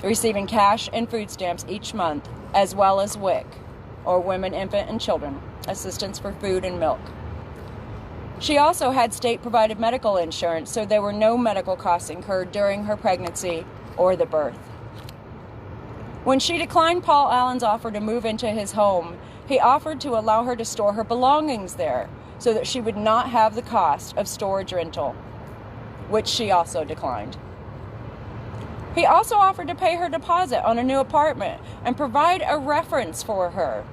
receiving cash and food stamps each month, as well as WIC, or Women, Infant, and Children, assistance for food and milk. She also had state-provided medical insurance, so there were no medical costs incurred during her pregnancy or the birth. When she declined Paul Allen's offer to move into his home, he offered to allow her to store her belongings there so that she would not have the cost of storage rental, which she also declined. He also offered to pay her deposit on a new apartment and provide a reference for her,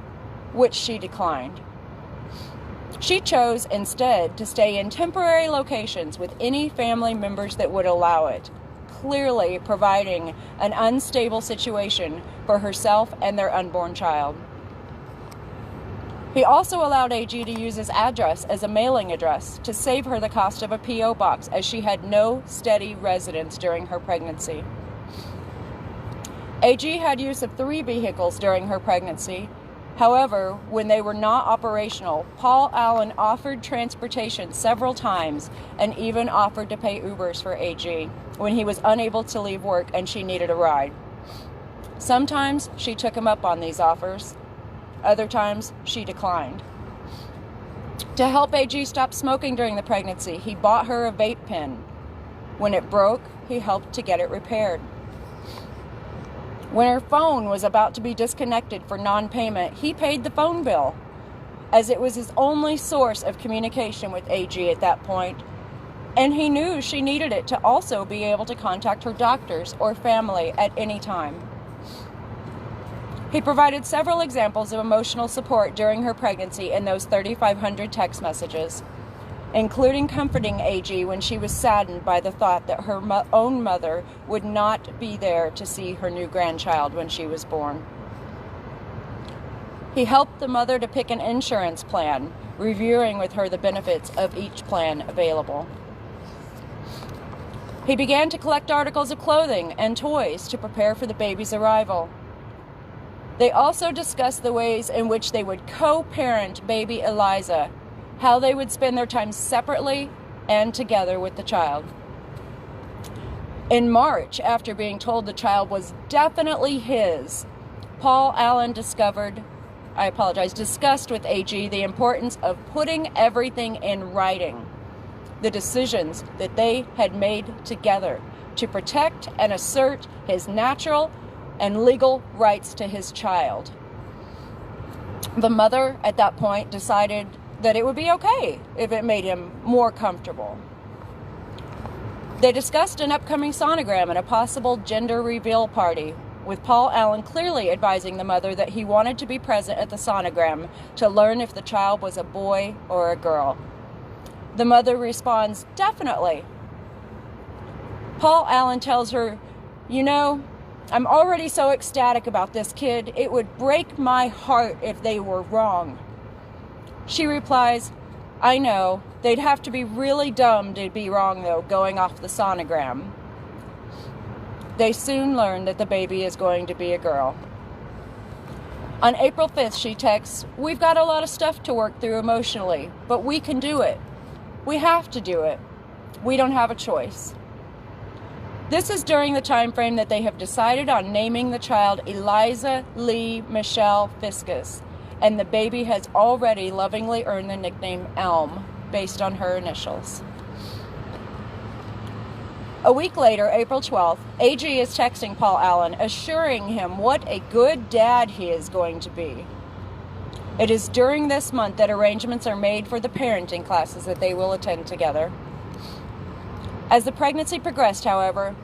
which she declined. She chose instead to stay in temporary locations with any family members that would allow it, clearly providing an unstable situation for herself and their unborn child. He also allowed AG to use his address as a mailing address to save her the cost of a P.O. box, as she had no steady residence during her pregnancy. AG had use of 3 vehicles during her pregnancy. However, when they were not operational, Paul Allen offered transportation several times and even offered to pay Ubers for AG when he was unable to leave work and she needed a ride. Sometimes she took him up on these offers. Other times she declined. To help AG stop smoking during the pregnancy, he bought her a vape pen. When it broke, he helped to get it repaired. When her phone was about to be disconnected for non-payment, he paid the phone bill, as it was his only source of communication with AG at that point, and he knew she needed it to also be able to contact her doctors or family at any time. He provided several examples of emotional support during her pregnancy in those 3,500 text messages, including comforting AG when she was saddened by the thought that her own mother would not be there to see her new grandchild when she was born. He helped the mother to pick an insurance plan, reviewing with her the benefits of each plan available. He began to collect articles of clothing and toys to prepare for the baby's arrival. They also discussed the ways in which they would co-parent baby Eliza, how they would spend their time separately and together with the child. In March, after being told the child was definitely his, Paul Allen discussed with AG the importance of putting everything in writing, the decisions that they had made together to protect and assert his natural and legal rights to his child. The mother, at that point, decided that it would be okay if it made him more comfortable. They discussed an upcoming sonogram and a possible gender reveal party, with Paul Allen clearly advising the mother that he wanted to be present at the sonogram to learn if the child was a boy or a girl. The mother responds, "Definitely." Paul Allen tells her, "You know, I'm already so ecstatic about this kid, it would break my heart if they were wrong." She replies, "I know, they'd have to be really dumb to be wrong though, going off the sonogram." They soon learn that the baby is going to be a girl. On April 5th, she texts, "We've got a lot of stuff to work through emotionally, but we can do it. We have to do it. We don't have a choice." This is during the time frame that they have decided on naming the child Eliza Lee Michelle Fiscus, and the baby has already lovingly earned the nickname Elm, based on her initials. A week later, April 12th, AG is texting Paul Allen, assuring him what a good dad he is going to be. It is during this month that arrangements are made for the parenting classes that they will attend together. As the pregnancy progressed, however,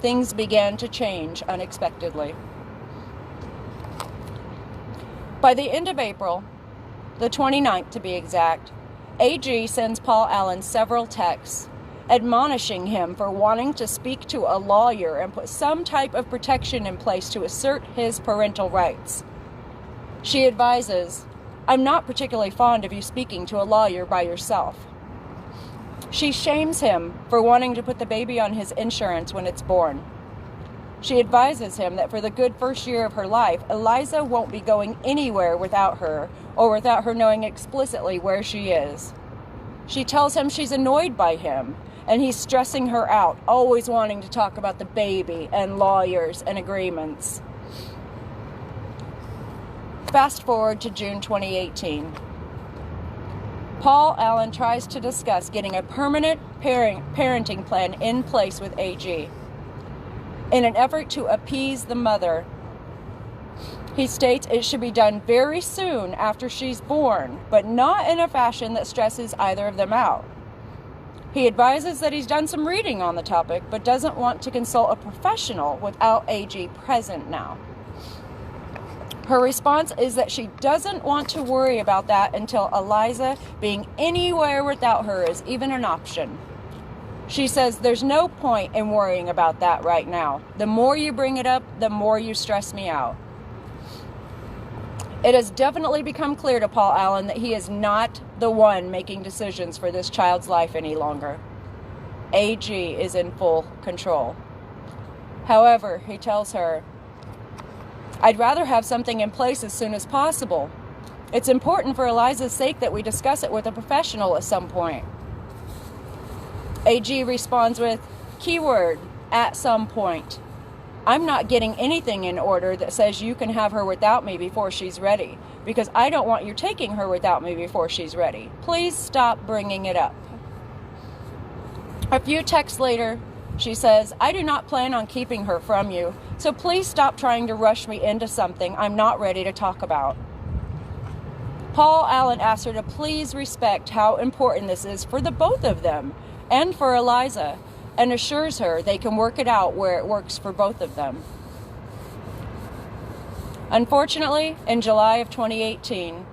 things began to change unexpectedly. By the end of April, the 29th to be exact, AG sends Paul Allen several texts admonishing him for wanting to speak to a lawyer and put some type of protection in place to assert his parental rights. She advises, "I'm not particularly fond of you speaking to a lawyer by yourself." She shames him for wanting to put the baby on his insurance when it's born. She advises him that for the good first year of her life, Eliza won't be going anywhere without her, or without her knowing explicitly where she is. She tells him she's annoyed by him, and he's stressing her out, always wanting to talk about the baby and lawyers and agreements. Fast forward to June 2018. Paul Allen tries to discuss getting a permanent parenting plan in place with AG. In an effort to appease the mother, he states it should be done very soon after she's born, but not in a fashion that stresses either of them out. He advises that he's done some reading on the topic, but doesn't want to consult a professional without AG present now. Her response is that she doesn't want to worry about that until Eliza being anywhere without her is even an option. She says there's no point in worrying about that right now. The more you bring it up, the more you stress me out. It has definitely become clear to Paul Allen that he is not the one making decisions for this child's life any longer. AG is in full control. However, he tells her, "I'd rather have something in place as soon as possible. It's important for Eliza's sake that we discuss it with a professional at some point." AG responds with, keyword, "at some point." I'm not getting anything in order that says you can have her without me before she's ready, because I don't want you taking her without me before she's ready. Please stop bringing it up. A few texts later, she says, "I do not plan on keeping her from you, so please stop trying to rush me into something I'm not ready to talk about." Paul Allen asks her to please respect how important this is for the both of them and for Eliza, and assures her they can work it out where it works for both of them. Unfortunately, in July of 2018,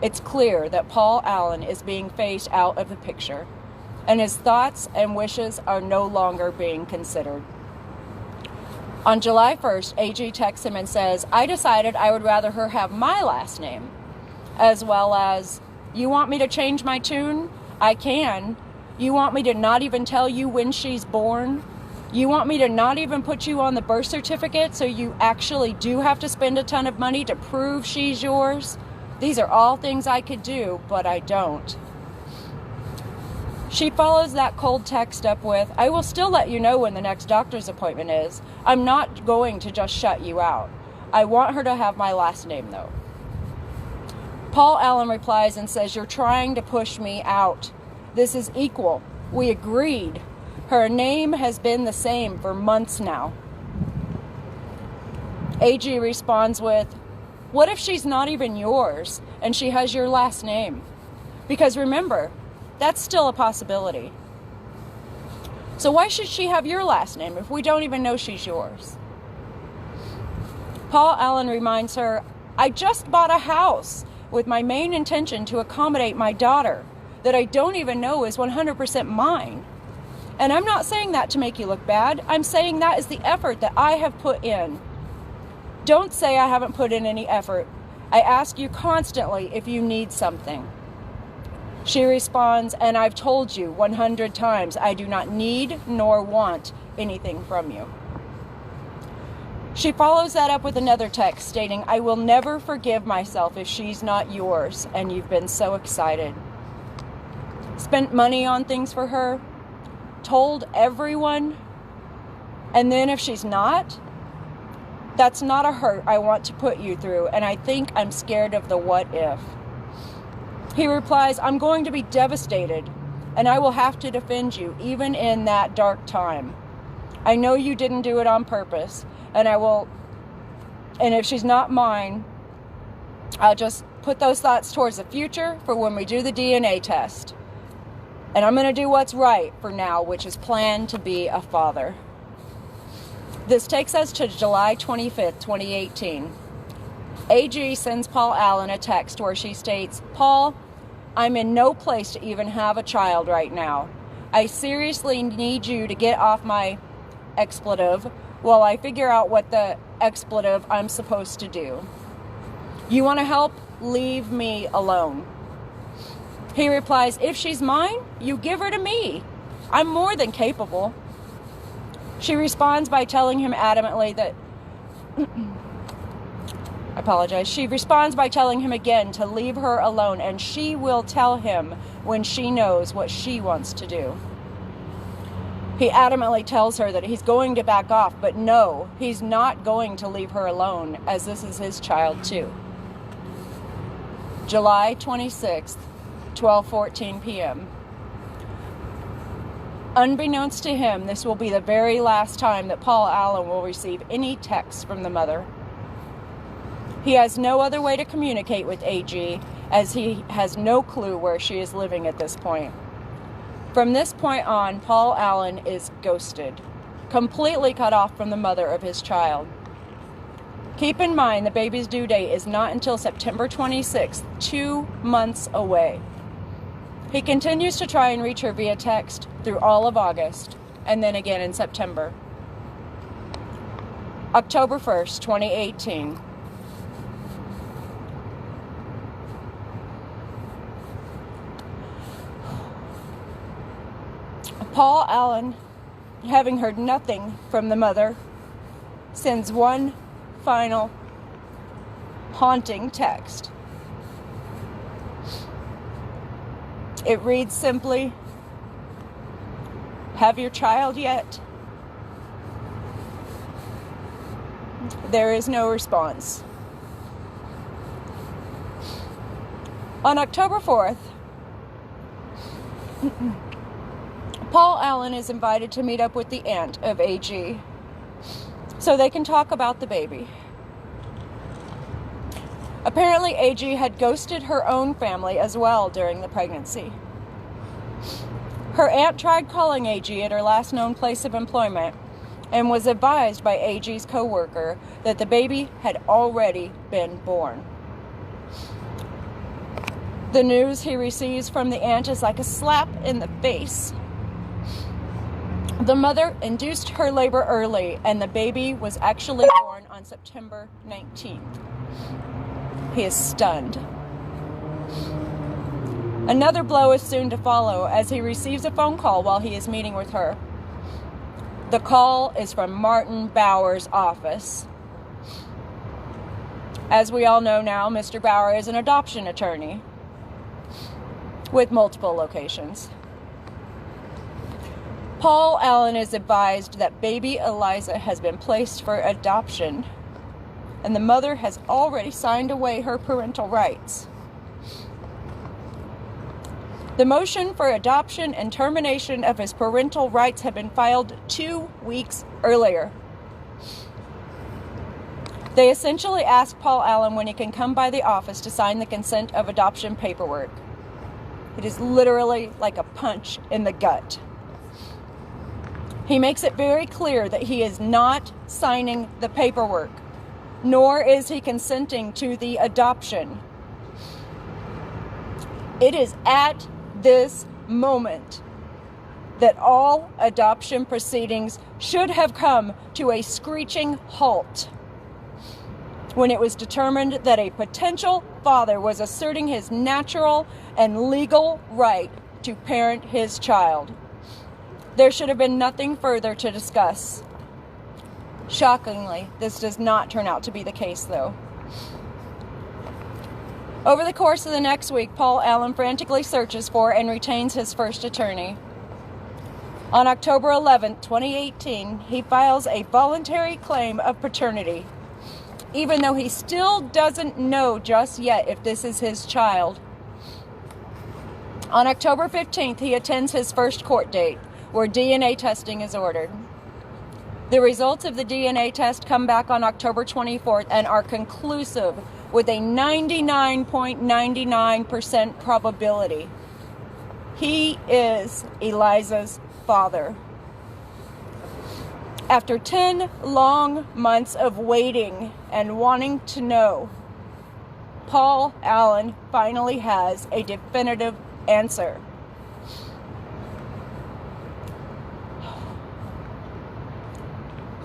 it's clear that Paul Allen is being phased out of the picture, and his thoughts and wishes are no longer being considered. On July 1st, AG texts him and says, "I decided I would rather her have my last name," as well as, "You want me to change my tune? I can. You want me to not even tell you when she's born? You want me to not even put you on the birth certificate so you actually do have to spend a ton of money to prove she's yours? These are all things I could do, but I don't." She follows that cold text up with, "I will still let you know when the next doctor's appointment is. I'm not going to just shut you out. I want her to have my last name, though." Paul Allen replies and says, "You're trying to push me out. This is equal. We agreed. Her name has been the same for months now." AG responds with, "What if she's not even yours and she has your last name? Because remember, that's still a possibility. So why should she have your last name if we don't even know she's yours? Paul Allen reminds her, I just bought a house with my main intention to accommodate my daughter that I don't even know is 100% mine. And I'm not saying that to make you look bad. I'm saying that is the effort that I have put in. Don't say I haven't put in any effort. I ask you constantly if you need something. She responds, and I've told you 100 times, I do not need nor want anything from you. She follows that up with another text stating, I will never forgive myself if she's not yours, and you've been so excited. Spent money on things for her, told everyone, and then if she's not, that's not a hurt I want to put you through, and I think I'm scared of the what if. He replies, I'm going to be devastated, and I will have to defend you, even in that dark time. I know you didn't do it on purpose, and if she's not mine, I'll just put those thoughts towards the future for when we do the DNA test. And I'm going to do what's right for now, which is plan to be a father. This takes us to July 25th, 2018. AG sends Paul Allen a text where she states, Paul, I'm in no place to even have a child right now. I seriously need you to get off my expletive while I figure out what the expletive I'm supposed to do. You want to help? Leave me alone. He replies, if she's mine, you give her to me. I'm more than capable. She responds by telling him adamantly that... I apologize. She responds by telling him again to leave her alone, and she will tell him when she knows what she wants to do. He adamantly tells her that he's going to back off, but no, he's not going to leave her alone, as this is his child too. July 26th, 12:14 p.m. Unbeknownst to him, this will be the very last time that Paul Allen will receive any text from the mother. He has no other way to communicate with AG, as he has no clue where she is living at this point. From this point on, Paul Allen is ghosted, completely cut off from the mother of his child. Keep in mind the baby's due date is not until September 26th, 2 months away. He continues to try and reach her via text through all of August, and then again in September. October 1st, 2018. Paul Allen, having heard nothing from the mother, sends one final haunting text. It reads simply, "Have your child yet?" There is no response. On October 4th, Paul Allen is invited to meet up with the aunt of AG so they can talk about the baby. Apparently, AG had ghosted her own family as well during the pregnancy. Her aunt tried calling AG at her last known place of employment and was advised by AG's co-worker that the baby had already been born. The news he receives from the aunt is like a slap in the face. The mother induced her labor early, and the baby was actually born on September 19th. He is stunned. Another blow is soon to follow as he receives a phone call while he is meeting with her. The call is from Martin Bauer's office. As we all know now, Mr. Bauer is an adoption attorney with multiple locations. Paul Allen is advised that baby Eliza has been placed for adoption, and the mother has already signed away her parental rights. The motion for adoption and termination of his parental rights had been filed 2 weeks earlier. They essentially asked Paul Allen when he can come by the office to sign the consent of adoption paperwork. It is literally like a punch in the gut. He makes it very clear that he is not signing the paperwork, nor is he consenting to the adoption. It is at this moment that all adoption proceedings should have come to a screeching halt when it was determined that a potential father was asserting his natural and legal right to parent his child. There should have been nothing further to discuss. Shockingly, this does not turn out to be the case, though. Over the course of the next week, Paul Allen frantically searches for and retains his first attorney. On October 11, 2018, he files a voluntary claim of paternity, even though he still doesn't know just yet if this is his child. On October 15th, he attends his first court date, where DNA testing is ordered. The results of the DNA test come back on October 24th and are conclusive with a 99.99% probability. He is Eliza's father. After 10 long months of waiting and wanting to know, Paul Allen finally has a definitive answer.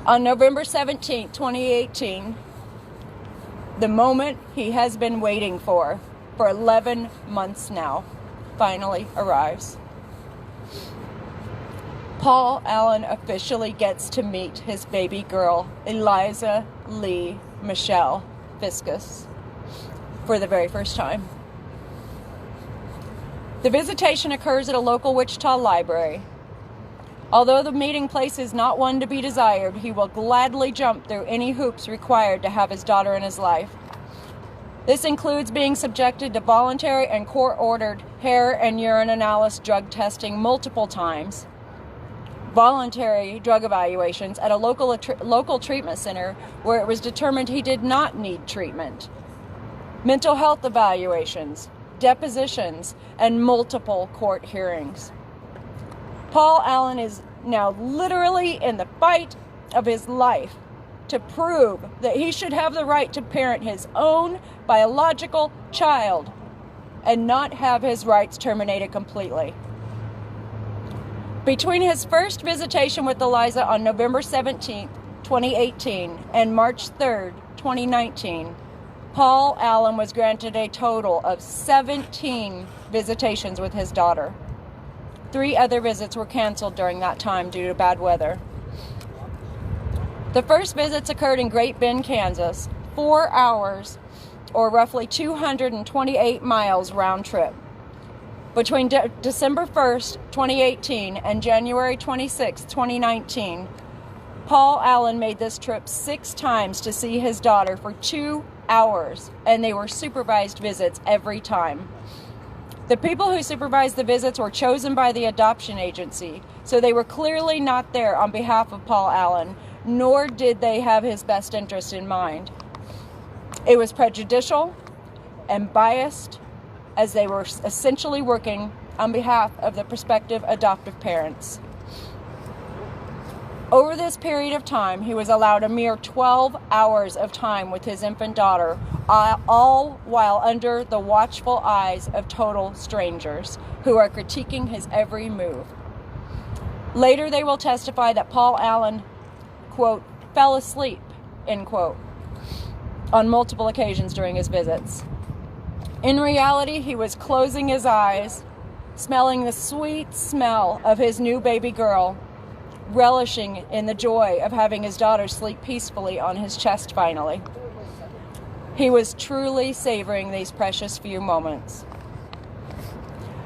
On November 17, 2018, the moment he has been waiting for 11 months now, finally arrives. Paul Allen officially gets to meet his baby girl, Eliza Lee Michelle Fiscus, for the very first time. The visitation occurs at a local Wichita library. Although the meeting place is not one to be desired, he will gladly jump through any hoops required to have his daughter in his life. This includes being subjected to voluntary and court-ordered hair and urine analysis drug testing multiple times, voluntary drug evaluations at a local treatment center where it was determined he did not need treatment, mental health evaluations, depositions, and multiple court hearings. Paul Allen is now literally in the fight of his life to prove that he should have the right to parent his own biological child and not have his rights terminated completely. Between his first visitation with Eliza on November 17, 2018 and March 3, 2019, Paul Allen was granted a total of 17 visitations with his daughter. 3 other visits were canceled during that time due to bad weather. The first visits occurred in Great Bend, Kansas, 4 hours or roughly 228 miles round trip. Between December 1st, 2018 and January 26, 2019, Paul Allen made this trip 6 times to see his daughter for 2 hours, and they were supervised visits every time. The people who supervised the visits were chosen by the adoption agency, so they were clearly not there on behalf of Paul Allen, nor did they have his best interest in mind. It was prejudicial and biased, as they were essentially working on behalf of the prospective adoptive parents. Over this period of time, he was allowed a mere 12 hours of time with his infant daughter, all while under the watchful eyes of total strangers who are critiquing his every move. Later, they will testify that Paul Allen, quote, fell asleep, end quote, on multiple occasions during his visits. In reality, he was closing his eyes, smelling the sweet smell of his new baby girl, relishing in the joy of having his daughter sleep peacefully on his chest finally. He was truly savoring these precious few moments.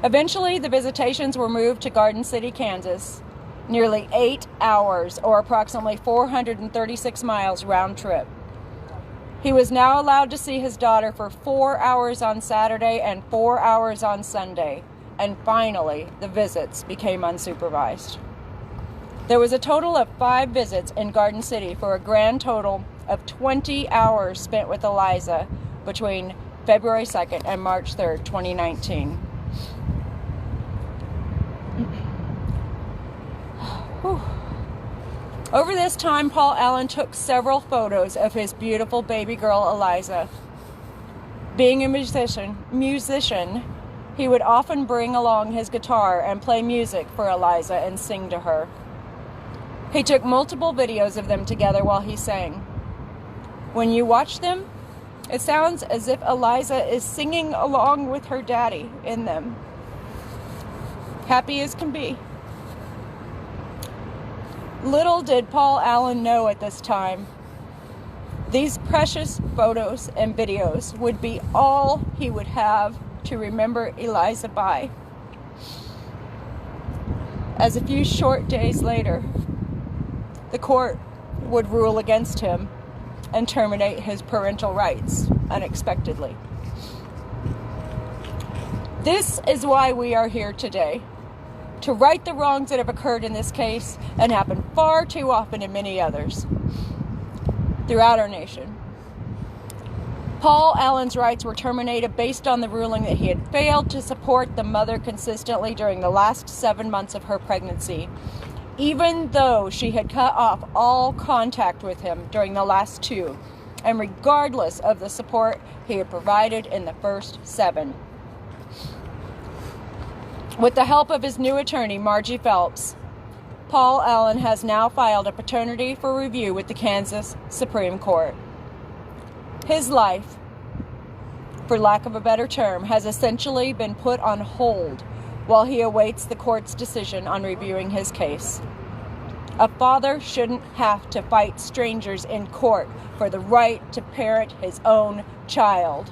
Eventually, the visitations were moved to Garden City, Kansas, nearly 8 hours or approximately 436 miles round trip. He was now allowed to see his daughter for 4 hours on Saturday and 4 hours on Sunday, and finally, the visits became unsupervised. There was a total of 5 visits in Garden City for a grand total of 20 hours spent with Eliza between February 2nd and March 3rd, 2019. Over this time, Paul Allen took several photos of his beautiful baby girl, Eliza. Being a musician, he would often bring along his guitar and play music for Eliza and sing to her. He took multiple videos of them together while he sang. When you watch them, it sounds as if Eliza is singing along with her daddy in them. Happy as can be. Little did Paul Allen know at this time, these precious photos and videos would be all he would have to remember Eliza by. As a few short days later, the court would rule against him and terminate his parental rights unexpectedly. This is why we are here today, to right the wrongs that have occurred in this case and happen far too often in many others throughout our nation. Paul Allen's rights were terminated based on the ruling that he had failed to support the mother consistently during the last 7 months of her pregnancy, even though she had cut off all contact with him during the last 2, and regardless of the support he had provided in the first 7. With the help of his new attorney, Margie Phelps, Paul Allen has now filed a paternity for review with the Kansas Supreme Court. His life, for lack of a better term, has essentially been put on hold while he awaits the court's decision on reviewing his case. A father shouldn't have to fight strangers in court for the right to parent his own child.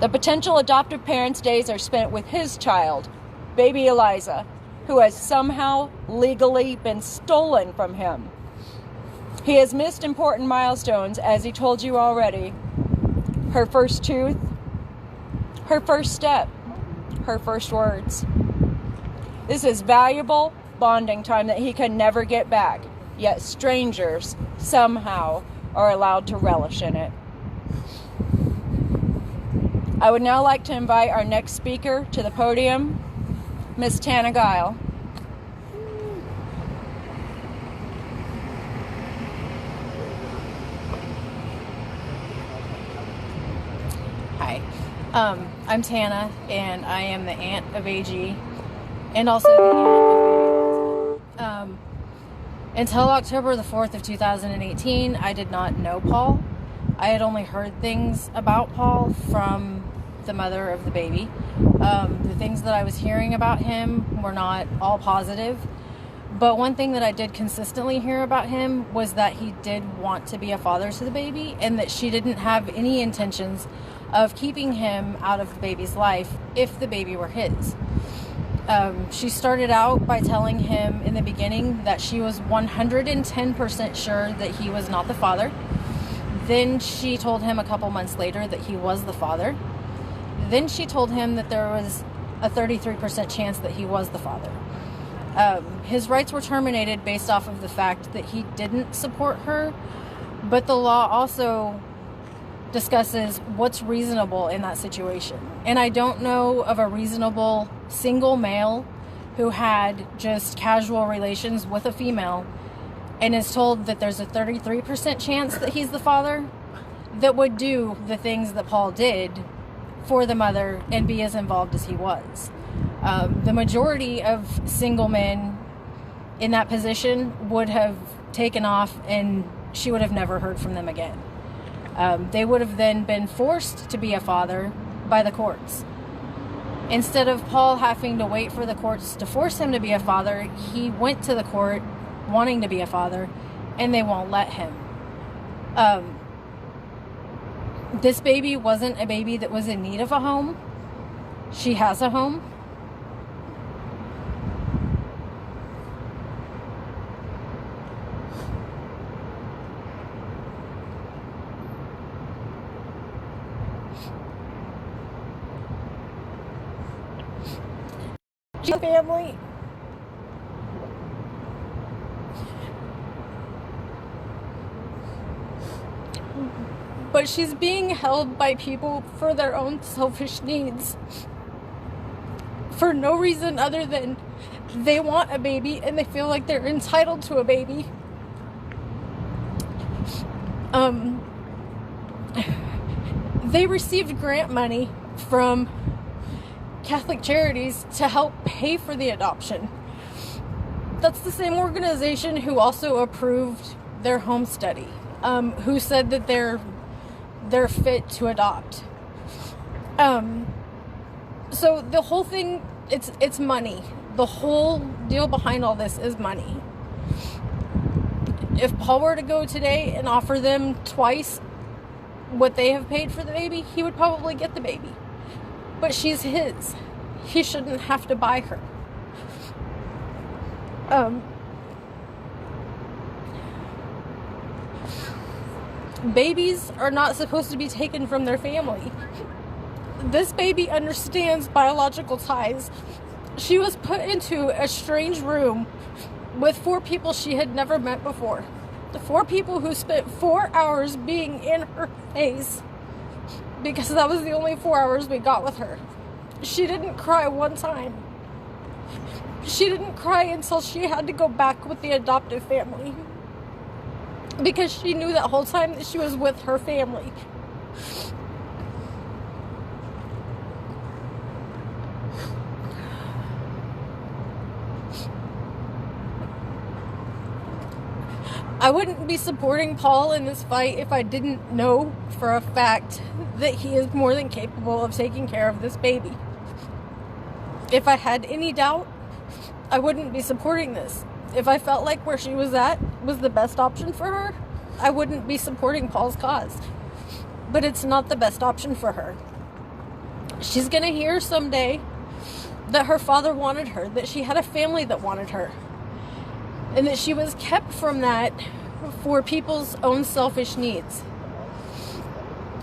The potential adoptive parent's days are spent with his child, baby Eliza, who has somehow legally been stolen from him. He has missed important milestones, as he told you already. Her first tooth, her first step, her first words. This is valuable bonding time that he can never get back, yet strangers somehow are allowed to relish in it. I would now like to invite our next speaker to the podium, Miss Tana Guile. Hi, I'm Tana, and I am the aunt of AG, and also the aunt of Eliza. Until October the 4th of 2018, I did not know Paul. I had only heard things about Paul from the mother of the baby. The things that I was hearing about him were not all positive, but one thing that I did consistently hear about him was that he did want to be a father to the baby, and that she didn't have any intentions of keeping him out of the baby's life if the baby were his. She started out by telling him in the beginning that she was 110% sure that he was not the father. Then she told him a couple months later that he was the father. Then she told him that there was a 33% chance that he was the father. His rights were terminated based off of the fact that he didn't support her, but the law also discusses what's reasonable in that situation. And I don't know of a reasonable single male who had just casual relations with a female and is told that there's a 33% chance that he's the father, that would do the things that Paul did for the mother and be as involved as he was. The majority of single men in that position would have taken off, and she would have never heard from them again. They would have then been forced to be a father by the courts. Instead of Paul having to wait for the courts to force him to be a father, he went to the court wanting to be a father, and they won't let him. This baby wasn't a baby that was in need of a home. She has a home. She's a family. But she's being held by people for their own selfish needs. For no reason other than They want a baby and they feel like they're entitled to a baby. They received grant money from Catholic Charities to help pay for the adoption. That's the same organization who also approved their home study, who said that they're fit to adopt. So the whole thing, it's money. The whole deal behind all this is money. If Paul were to go today and offer them twice what they have paid for the baby, he would probably get the baby. But she's his. He shouldn't have to buy her. Babies are not supposed to be taken from their family. This baby understands biological ties. She was put into a strange room with 4 people she had never met before. The 4 people who spent 4 hours being in her face, because that was the only 4 hours we got with her. She didn't cry one time. She didn't cry until she had to go back with the adoptive family, because she knew that whole time that she was with her family. I wouldn't be supporting Paul in this fight if I didn't know for a fact that he is more than capable of taking care of this baby. If I had any doubt, I wouldn't be supporting this. If I felt like where she was at was the best option for her, I wouldn't be supporting Paul's cause. But it's not the best option for her. She's gonna hear someday that her father wanted her, that she had a family that wanted her, and that she was kept from that for people's own selfish needs.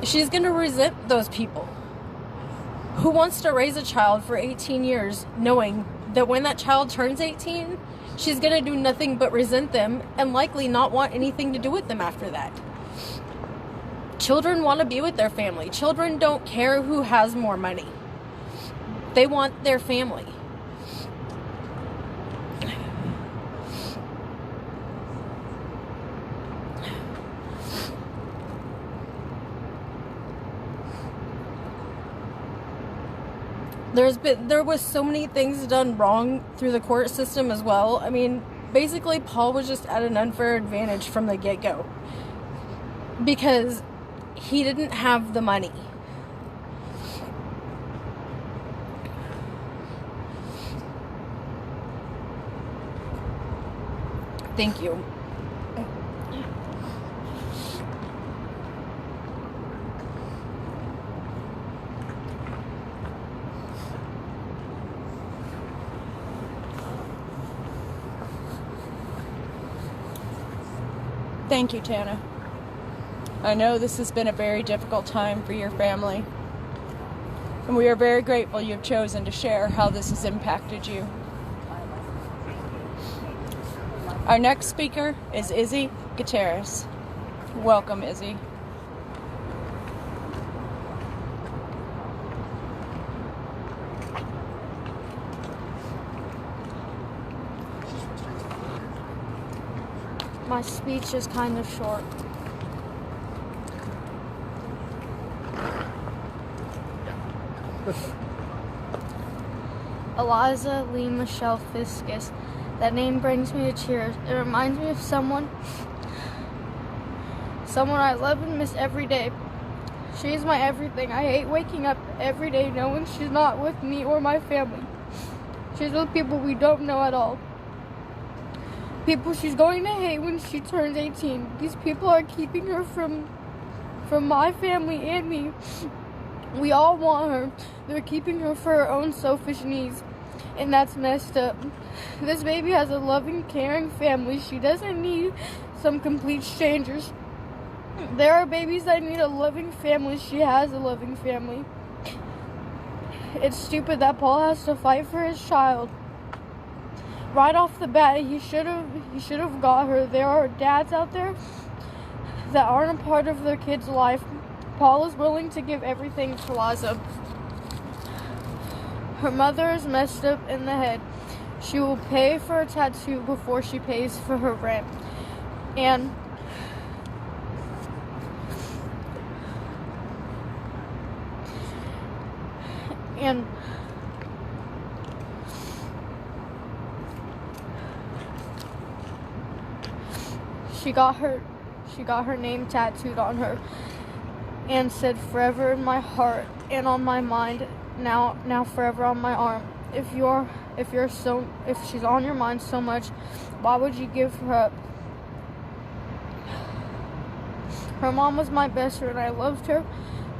She's going to resent those people. Who wants to raise a child for 18 years knowing that when that child turns 18, she's going to do nothing but resent them and likely not want anything to do with them after that? Children want to be with their family. Children don't care who has more money. They want their family. There was so many things done wrong through the court system as well. I mean, basically Paul was just at an unfair advantage from the get-go, because he didn't have the money. Thank you. Thank you, Tana. I know this has been a very difficult time for your family, and we are very grateful you have chosen to share how this has impacted you. Our next speaker is Izzy Gutierrez. Welcome, Izzy. My speech is kind of short. Eliza Lee Michelle Fiscus. That name brings me to tears. It reminds me of someone I love and miss every day. She is my everything. I hate waking up every day knowing she's not with me or my family. She's with people we don't know at all. People she's going to hate when she turns 18. These people are keeping her from my family and me. We all want her. They're keeping her for her own selfish needs. And that's messed up. This baby has a loving, caring family. She doesn't need some complete strangers. There are babies that need a loving family. She has a loving family. It's stupid that Paul has to fight for his child. Right off the bat, he should have got her. There are dads out there that aren't a part of their kid's life. Paul is willing to give everything to Liza. Her mother is messed up in the head. She will pay for a tattoo before she pays for her rent. And she got her name tattooed on her and said, "Forever in my heart and on my mind, now forever on my arm." If she's on your mind so much, why would you give her up? Her mom was my best friend. I loved her,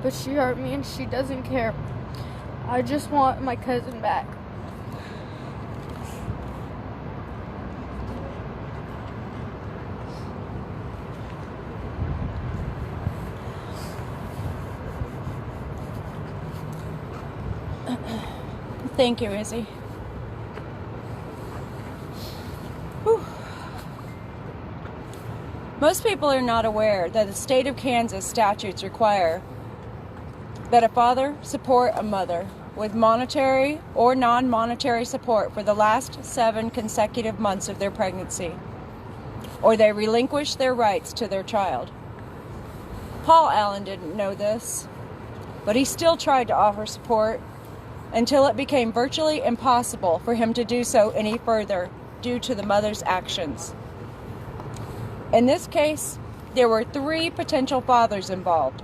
but she hurt me and she doesn't care. I just want my cousin back. Thank you, Izzy. Whew. Most people are not aware that the state of Kansas statutes require that a father support a mother with monetary or non-monetary support for the last 7 consecutive months of their pregnancy, or they relinquish their rights to their child. Paul Allen didn't know this, but he still tried to offer support until it became virtually impossible for him to do so any further due to the mother's actions. In this case, there were 3 potential fathers involved.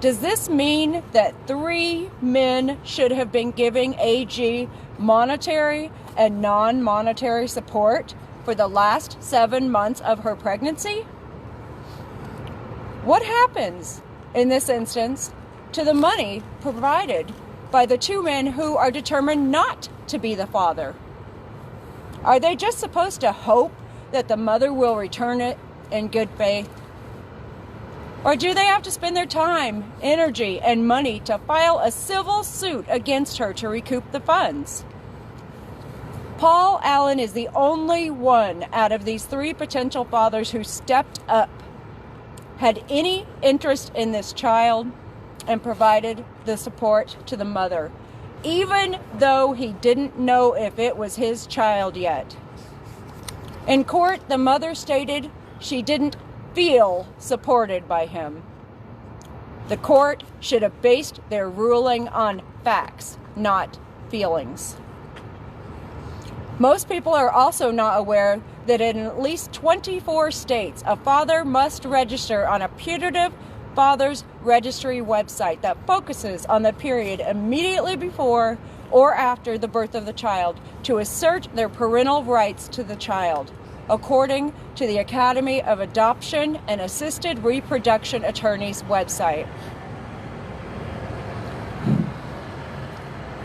Does this mean that 3 men should have been giving AG monetary and non-monetary support for the last 7 months of her pregnancy? What happens in this instance to the money provided by the 2 men who are determined not to be the father? Are they just supposed to hope that the mother will return it in good faith? Or do they have to spend their time, energy, and money to file a civil suit against her to recoup the funds? Paul Allen is the only one out of these 3 potential fathers who stepped up, had any interest in this child, and provided the support to the mother, even though he didn't know if it was his child yet. In court, the mother stated she didn't feel supported by him. The court should have based their ruling on facts, not feelings. Most people are also not aware that in at least 24 states, a father must register on a putative father's registry website that focuses on the period immediately before or after the birth of the child to assert their parental rights to the child, according to the Academy of Adoption and Assisted Reproduction Attorneys website.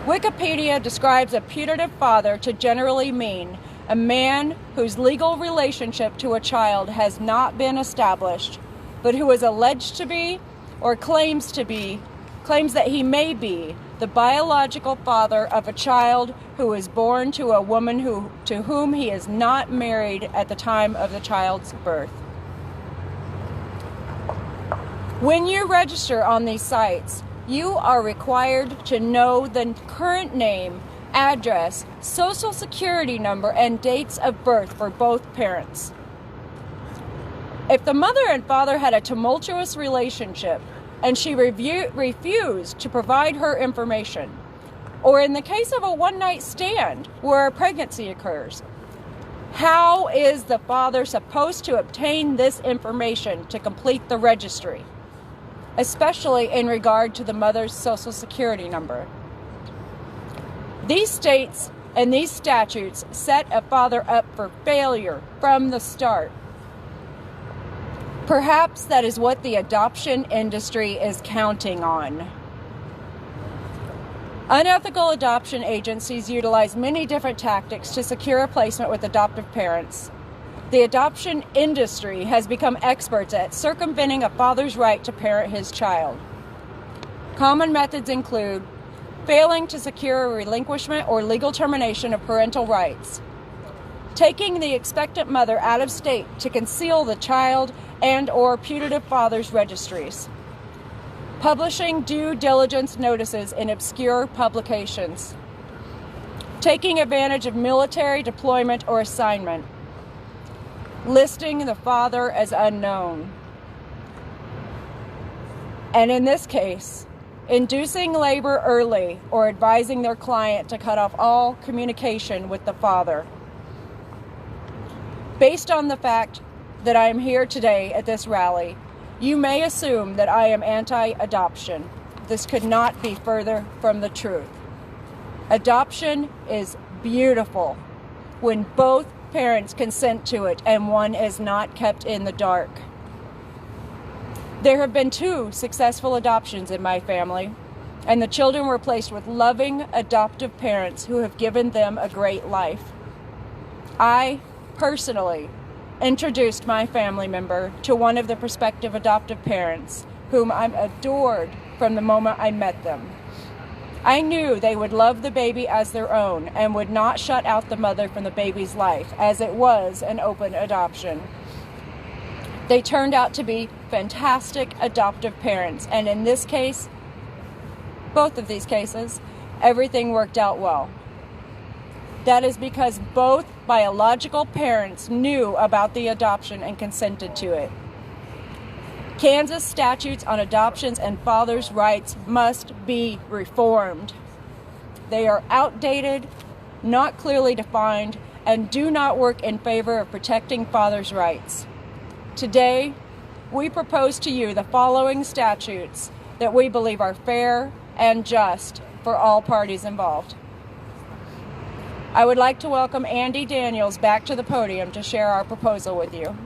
Wikipedia describes a putative father to generally mean a man whose legal relationship to a child has not been established, but who is alleged to be or claims that he may be the biological father of a child who is born to a woman to whom he is not married at the time of the child's birth. When you register on these sites, you are required to know the current name, address, social security number, and dates of birth for both parents. If the mother and father had a tumultuous relationship and she refused to provide her information, or in the case of a one-night stand where a pregnancy occurs, how is the father supposed to obtain this information to complete the registry, especially in regard to the mother's social security number? These states and these statutes set a father up for failure from the start. Perhaps that is what the adoption industry is counting on. Unethical adoption agencies utilize many different tactics to secure a placement with adoptive parents. The adoption industry has become experts at circumventing a father's right to parent his child. Common methods include failing to secure a relinquishment or legal termination of parental rights, taking the expectant mother out of state to conceal the child and or putative father's registries, publishing due diligence notices in obscure publications, taking advantage of military deployment or assignment, listing the father as unknown, and in this case, inducing labor early or advising their client to cut off all communication with the father. Based on the fact that I am here today at this rally, you may assume that I am anti-adoption. This could not be further from the truth. Adoption is beautiful when both parents consent to it and one is not kept in the dark. There have been 2 successful adoptions in my family, and the children were placed with loving adoptive parents who have given them a great life. I personally introduced my family member to one of the prospective adoptive parents, whom I adored from the moment I met them. I knew they would love the baby as their own and would not shut out the mother from the baby's life, as it was an open adoption. They turned out to be fantastic adoptive parents, and in this case, both of these cases, everything worked out well. That is because both biological parents knew about the adoption and consented to it. Kansas statutes on adoptions and fathers' rights must be reformed. They are outdated, not clearly defined, and do not work in favor of protecting fathers' rights. Today, we propose to you the following statutes that we believe are fair and just for all parties involved. I would like to welcome Andy Daniels back to the podium to share our proposal with you.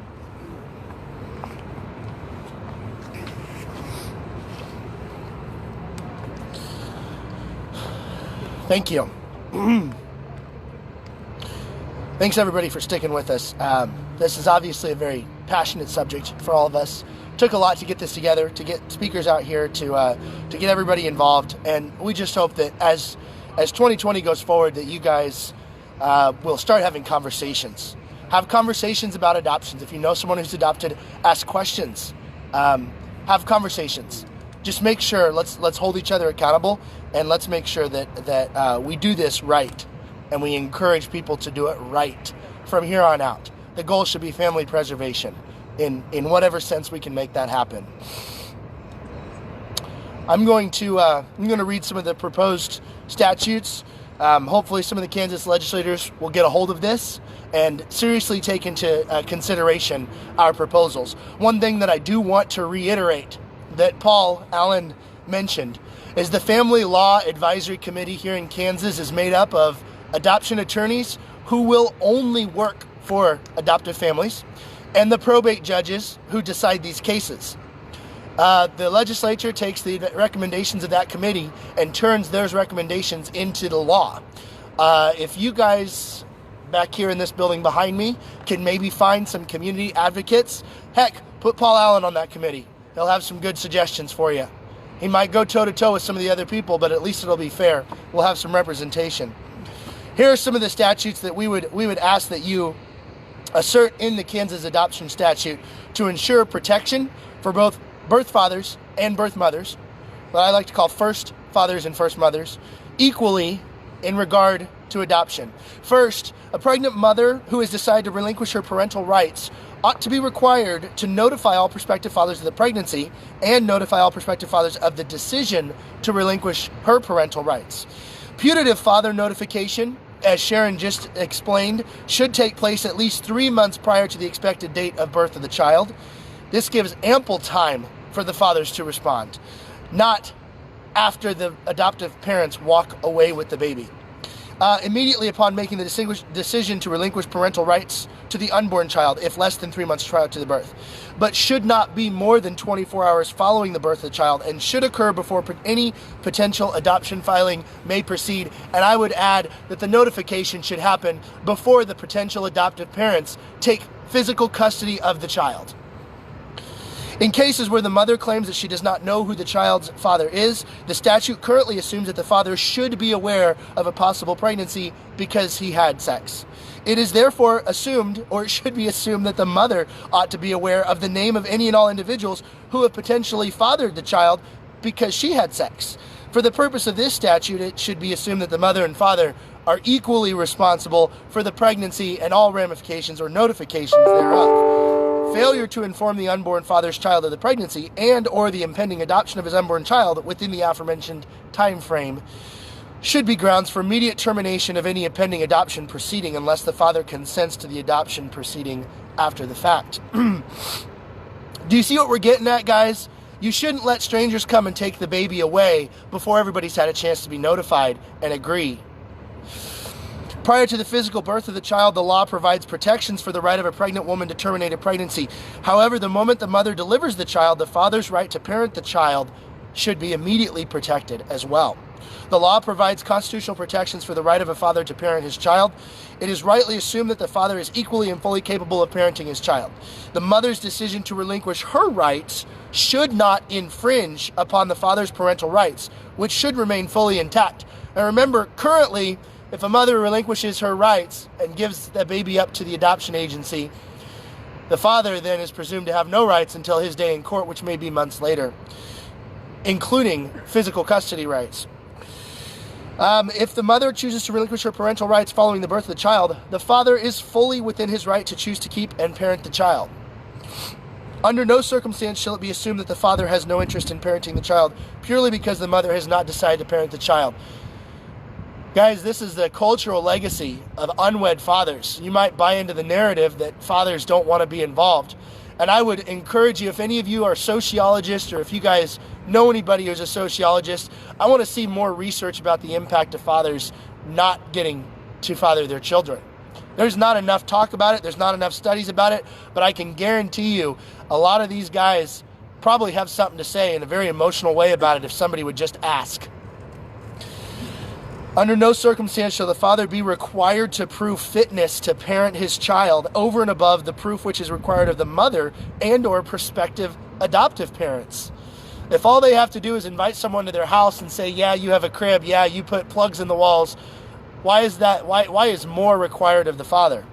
Thank you. Thanks everybody for sticking with us. This is obviously a very passionate subject for all of us. Took a lot to get this together, to get speakers out here, to get everybody involved, and we just hope that as 2020 goes forward, that you guys will start having conversations. Have conversations about adoptions. If you know someone who's adopted, ask questions. Have conversations. Just make sure, let's hold each other accountable, and let's make sure that we do this right, and we encourage people to do it right from here on out. The goal should be family preservation in whatever sense we can make that happen. I'm going to read some of the proposed statutes. Hopefully some of the Kansas legislators will get a hold of this and seriously take into consideration our proposals. One thing that I do want to reiterate that Paul Allen mentioned is the Family Law Advisory Committee here in Kansas is made up of adoption attorneys who will only work for adoptive families and the probate judges who decide these cases. The legislature takes the recommendations of that committee and turns those recommendations into the law. If you guys back here in this building behind me can maybe find some community advocates, heck, put Paul Allen on that committee. He'll have some good suggestions for you. He might go toe-to-toe with some of the other people, but at least it'll be fair. We'll have some representation. Here are some of the statutes that we would ask that you assert in the Kansas adoption statute to ensure protection for both birth fathers and birth mothers, what I like to call first fathers and first mothers, equally in regard to adoption. First, a pregnant mother who has decided to relinquish her parental rights ought to be required to notify all prospective fathers of the pregnancy and notify all prospective fathers of the decision to relinquish her parental rights. Putative father notification, as Sharon just explained, should take place at least 3 months prior to the expected date of birth of the child. This gives ample time for the fathers to respond, not after the adoptive parents walk away with the baby. Immediately upon making the decision to relinquish parental rights to the unborn child, if less than 3 months prior to the birth, but should not be more than 24 hours following the birth of the child and should occur before any potential adoption filing may proceed. And I would add that the notification should happen before the potential adoptive parents take physical custody of the child. In cases where the mother claims that she does not know who the child's father is, the statute currently assumes that the father should be aware of a possible pregnancy because he had sex. It is therefore assumed, or it should be assumed, that the mother ought to be aware of the name of any and all individuals who have potentially fathered the child because she had sex. For the purpose of this statute, it should be assumed that the mother and father are equally responsible for the pregnancy and all ramifications or notifications thereof. Failure to inform the unborn father's child of the pregnancy and or the impending adoption of his unborn child within the aforementioned time frame should be grounds for immediate termination of any impending adoption proceeding unless the father consents to the adoption proceeding after the fact. Do you see what we're getting at, guys? You shouldn't let strangers come and take the baby away before everybody's had a chance to be notified and agree. Prior to the physical birth of the child, the law provides protections for the right of a pregnant woman to terminate a pregnancy. However, the moment the mother delivers the child, the father's right to parent the child should be immediately protected as well. The law provides constitutional protections for the right of a father to parent his child. It is rightly assumed that the father is equally and fully capable of parenting his child. The mother's decision to relinquish her rights should not infringe upon the father's parental rights, which should remain fully intact. And remember, currently, if a mother relinquishes her rights and gives the baby up to the adoption agency, the father then is presumed to have no rights until his day in court, which may be months later, including physical custody rights. If the mother chooses to relinquish her parental rights following the birth of the child, the father is fully within his right to choose to keep and parent the child. Under no circumstance shall it be assumed that the father has no interest in parenting the child purely because the mother has not decided to parent the child. Guys, this is the cultural legacy of unwed fathers. You might buy into the narrative that fathers don't want to be involved. And I would encourage you, if any of you are sociologists or if you guys know anybody who's a sociologist, I want to see more research about the impact of fathers not getting to father their children. There's not enough talk about it. There's not enough studies about it. But I can guarantee you a lot of these guys probably have something to say in a very emotional way about it if somebody would just ask. Under no circumstance shall the father be required to prove fitness to parent his child over and above the proof which is required of the mother and or prospective adoptive parents. If all they have to do is invite someone to their house and say, yeah, you have a crib, yeah, you put plugs in the walls, why is that? Why is more required of the father?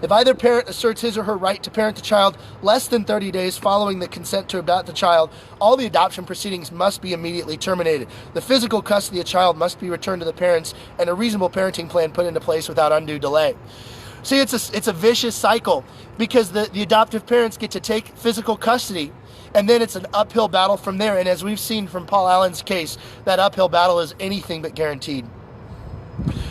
If either parent asserts his or her right to parent the child less than 30 days following the consent to adopt the child, all the adoption proceedings must be immediately terminated. The physical custody of the child must be returned to the parents and a reasonable parenting plan put into place without undue delay. See, it's a vicious cycle because the adoptive parents get to take physical custody and then it's an uphill battle from there. And as we've seen from Paul Allen's case, that uphill battle is anything but guaranteed.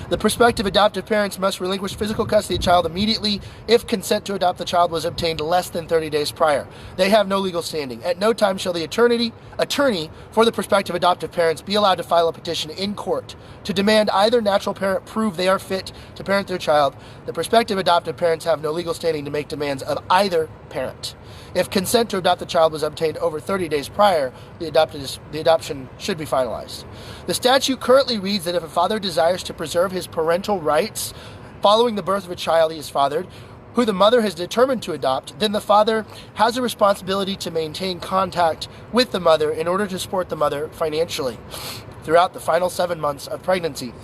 The prospective adoptive parents must relinquish physical custody of the child immediately if consent to adopt the child was obtained less than 30 days prior. They have no legal standing. At no time shall the attorney for the prospective adoptive parents be allowed to file a petition in court to demand either natural parent prove they are fit to parent their child. The prospective adoptive parents have no legal standing to make demands of either parent. If consent to adopt the child was obtained over 30 days prior, the adoption should be finalized. The statute currently reads that if a father desires to preserve his parental rights following the birth of a child he has fathered, who the mother has determined to adopt, then the father has a responsibility to maintain contact with the mother in order to support the mother financially throughout the final 7 months of pregnancy.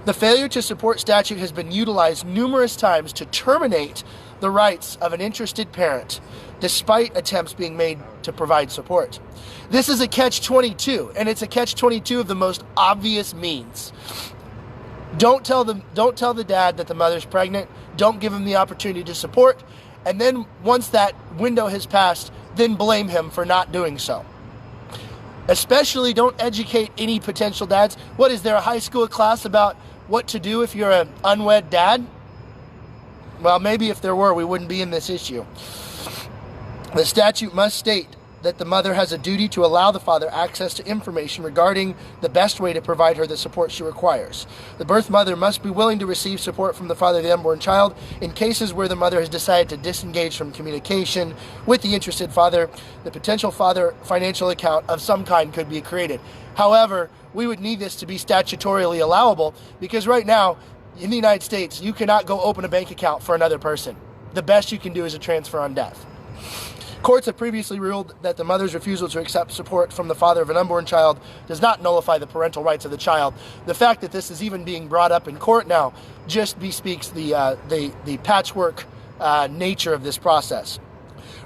The failure to support statute has been utilized numerous times to terminate the rights of an interested parent, despite attempts being made to provide support. This is a catch-22, and it's a catch-22 of the most obvious means. Don't tell the dad that the mother's pregnant. Don't give him the opportunity to support. And then once that window has passed, then blame him for not doing so. Especially don't educate any potential dads. What, is there a high school class about what to do if you're an unwed dad? Well, maybe if there were, we wouldn't be in this issue. The statute must state that the mother has a duty to allow the father access to information regarding the best way to provide her the support she requires. The birth mother must be willing to receive support from the father of the unborn child. In cases where the mother has decided to disengage from communication with the interested father, the potential father financial account of some kind could be created. However, we would need this to be statutorily allowable because right now, in the United States, you cannot go open a bank account for another person. The best you can do is a transfer on death. Courts have previously ruled that the mother's refusal to accept support from the father of an unborn child does not nullify the parental rights of the child. The fact that this is even being brought up in court now just bespeaks the patchwork nature of this process.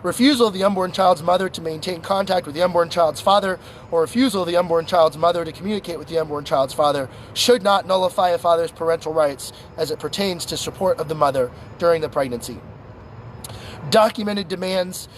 Refusal of the unborn child's mother to maintain contact with the unborn child's father, or refusal of the unborn child's mother to communicate with the unborn child's father, should not nullify a father's parental rights as it pertains to support of the mother during the pregnancy. Documented demands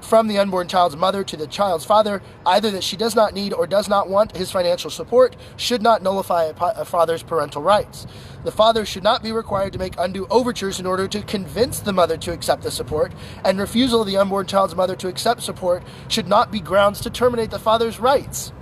from the unborn child's mother to the child's father, either that she does not need or does not want his financial support, should not nullify a father's parental rights. The father should not be required to make undue overtures in order to convince the mother to accept the support, and refusal of the unborn child's mother to accept support should not be grounds to terminate the father's rights.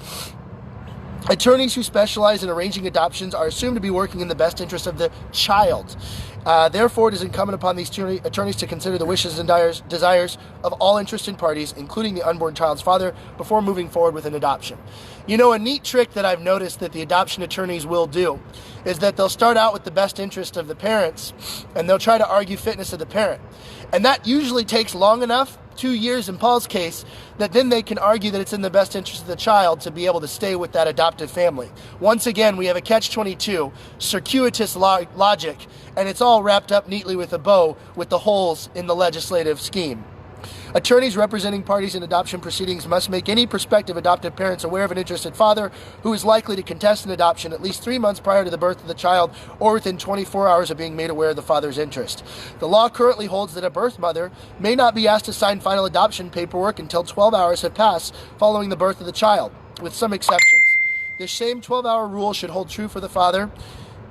Attorneys who specialize in arranging adoptions are assumed to be working in the best interest of the child. Therefore, it is incumbent upon these attorneys to consider the wishes and desires of all interested parties, including the unborn child's father, before moving forward with an adoption. You know, a neat trick that I've noticed that the adoption attorneys will do is that they'll start out with the best interest of the parents, and they'll try to argue fitness of the parent. And that usually takes long enough, 2 years in Paul's case, that then they can argue that it's in the best interest of the child to be able to stay with that adoptive family. Once again, we have a catch-22, circuitous logic, and it's all wrapped up neatly with a bow with the holes in the legislative scheme. Attorneys representing parties in adoption proceedings must make any prospective adoptive parents aware of an interested father who is likely to contest an adoption at least 3 months prior to the birth of the child or within 24 hours of being made aware of the father's interest. The law currently holds that a birth mother may not be asked to sign final adoption paperwork until 12 hours have passed following the birth of the child, with some exceptions. This same 12-hour rule should hold true for the father.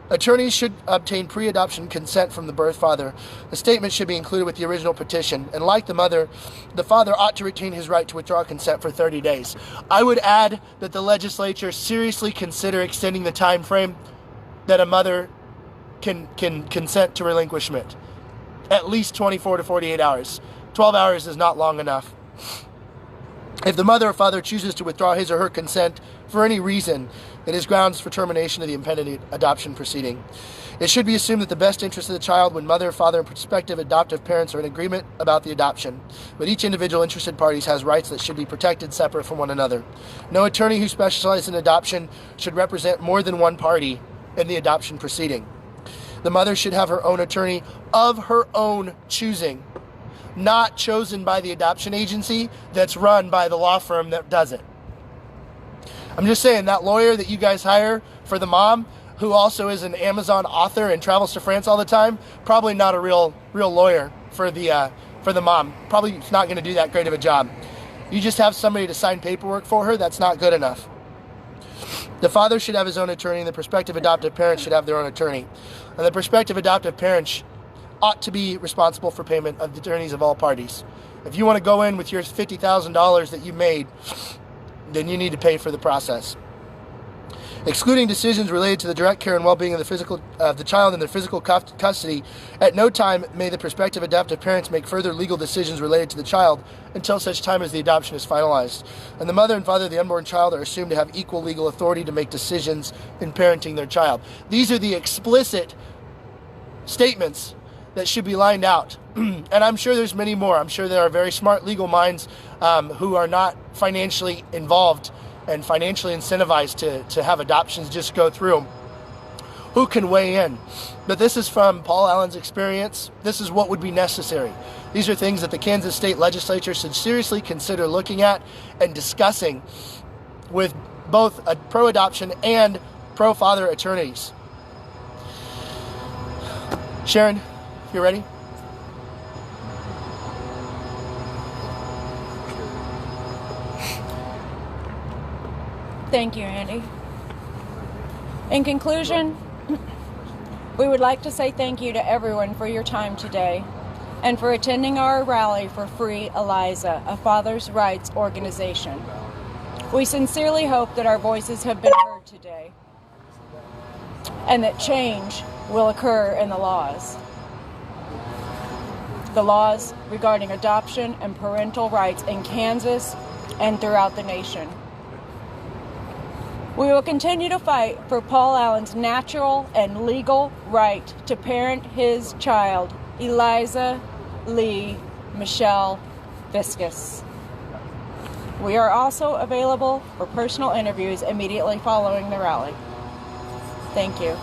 Attorneys should obtain pre-adoption consent from the birth father. The statement should be included with the original petition, and like the mother, the father ought to retain his right to withdraw consent for 30 days. I would add that the legislature seriously consider extending the time frame that a mother can consent to relinquishment. At least 24 to 48 hours. 12 hours is not long enough. If the mother or father chooses to withdraw his or her consent for any reason, it is grounds for termination of the impending adoption proceeding. It should be assumed that the best interest of the child when mother, father, and prospective adoptive parents are in agreement about the adoption, but each individual interested party has rights that should be protected separate from one another. No attorney who specializes in adoption should represent more than one party in the adoption proceeding. The mother should have her own attorney of her own choosing, not chosen by the adoption agency that's run by the law firm that does it. I'm just saying, that lawyer that you guys hire for the mom, who also is an Amazon author and travels to France all the time, probably not a real lawyer for the mom. Probably not going to do that great of a job. You just have somebody to sign paperwork for her, that's not good enough. The father should have his own attorney, and the prospective adoptive parents should have their own attorney. And the prospective adoptive parents ought to be responsible for payment of the attorneys of all parties. If you want to go in with your $50,000 that you made, then you need to pay for the process. Excluding decisions related to the direct care and well-being of the child in their physical custody, at no time may the prospective adoptive parents make further legal decisions related to the child until such time as the adoption is finalized. And the mother and father of the unborn child are assumed to have equal legal authority to make decisions in parenting their child. These are the explicit statements that should be lined out. And I'm sure there's many more. I'm sure there are very smart legal minds who are not financially involved and financially incentivized to have adoptions just go through, who can weigh in. But this is from Paul Allen's experience. This is what would be necessary. These are things that the Kansas State Legislature should seriously consider looking at and discussing with both pro-adoption and pro-father attorneys. Sharon, you ready? Thank you, Andy. In conclusion, we would like to say thank you to everyone for your time today and for attending our rally for Free Eliza, a father's rights organization. We sincerely hope that our voices have been heard today and that change will occur in the laws regarding adoption and parental rights in Kansas and throughout the nation. We will continue to fight for Paul Allen's natural and legal right to parent his child, Eliza Lee Michelle Viscus. We are also available for personal interviews immediately following the rally. Thank you.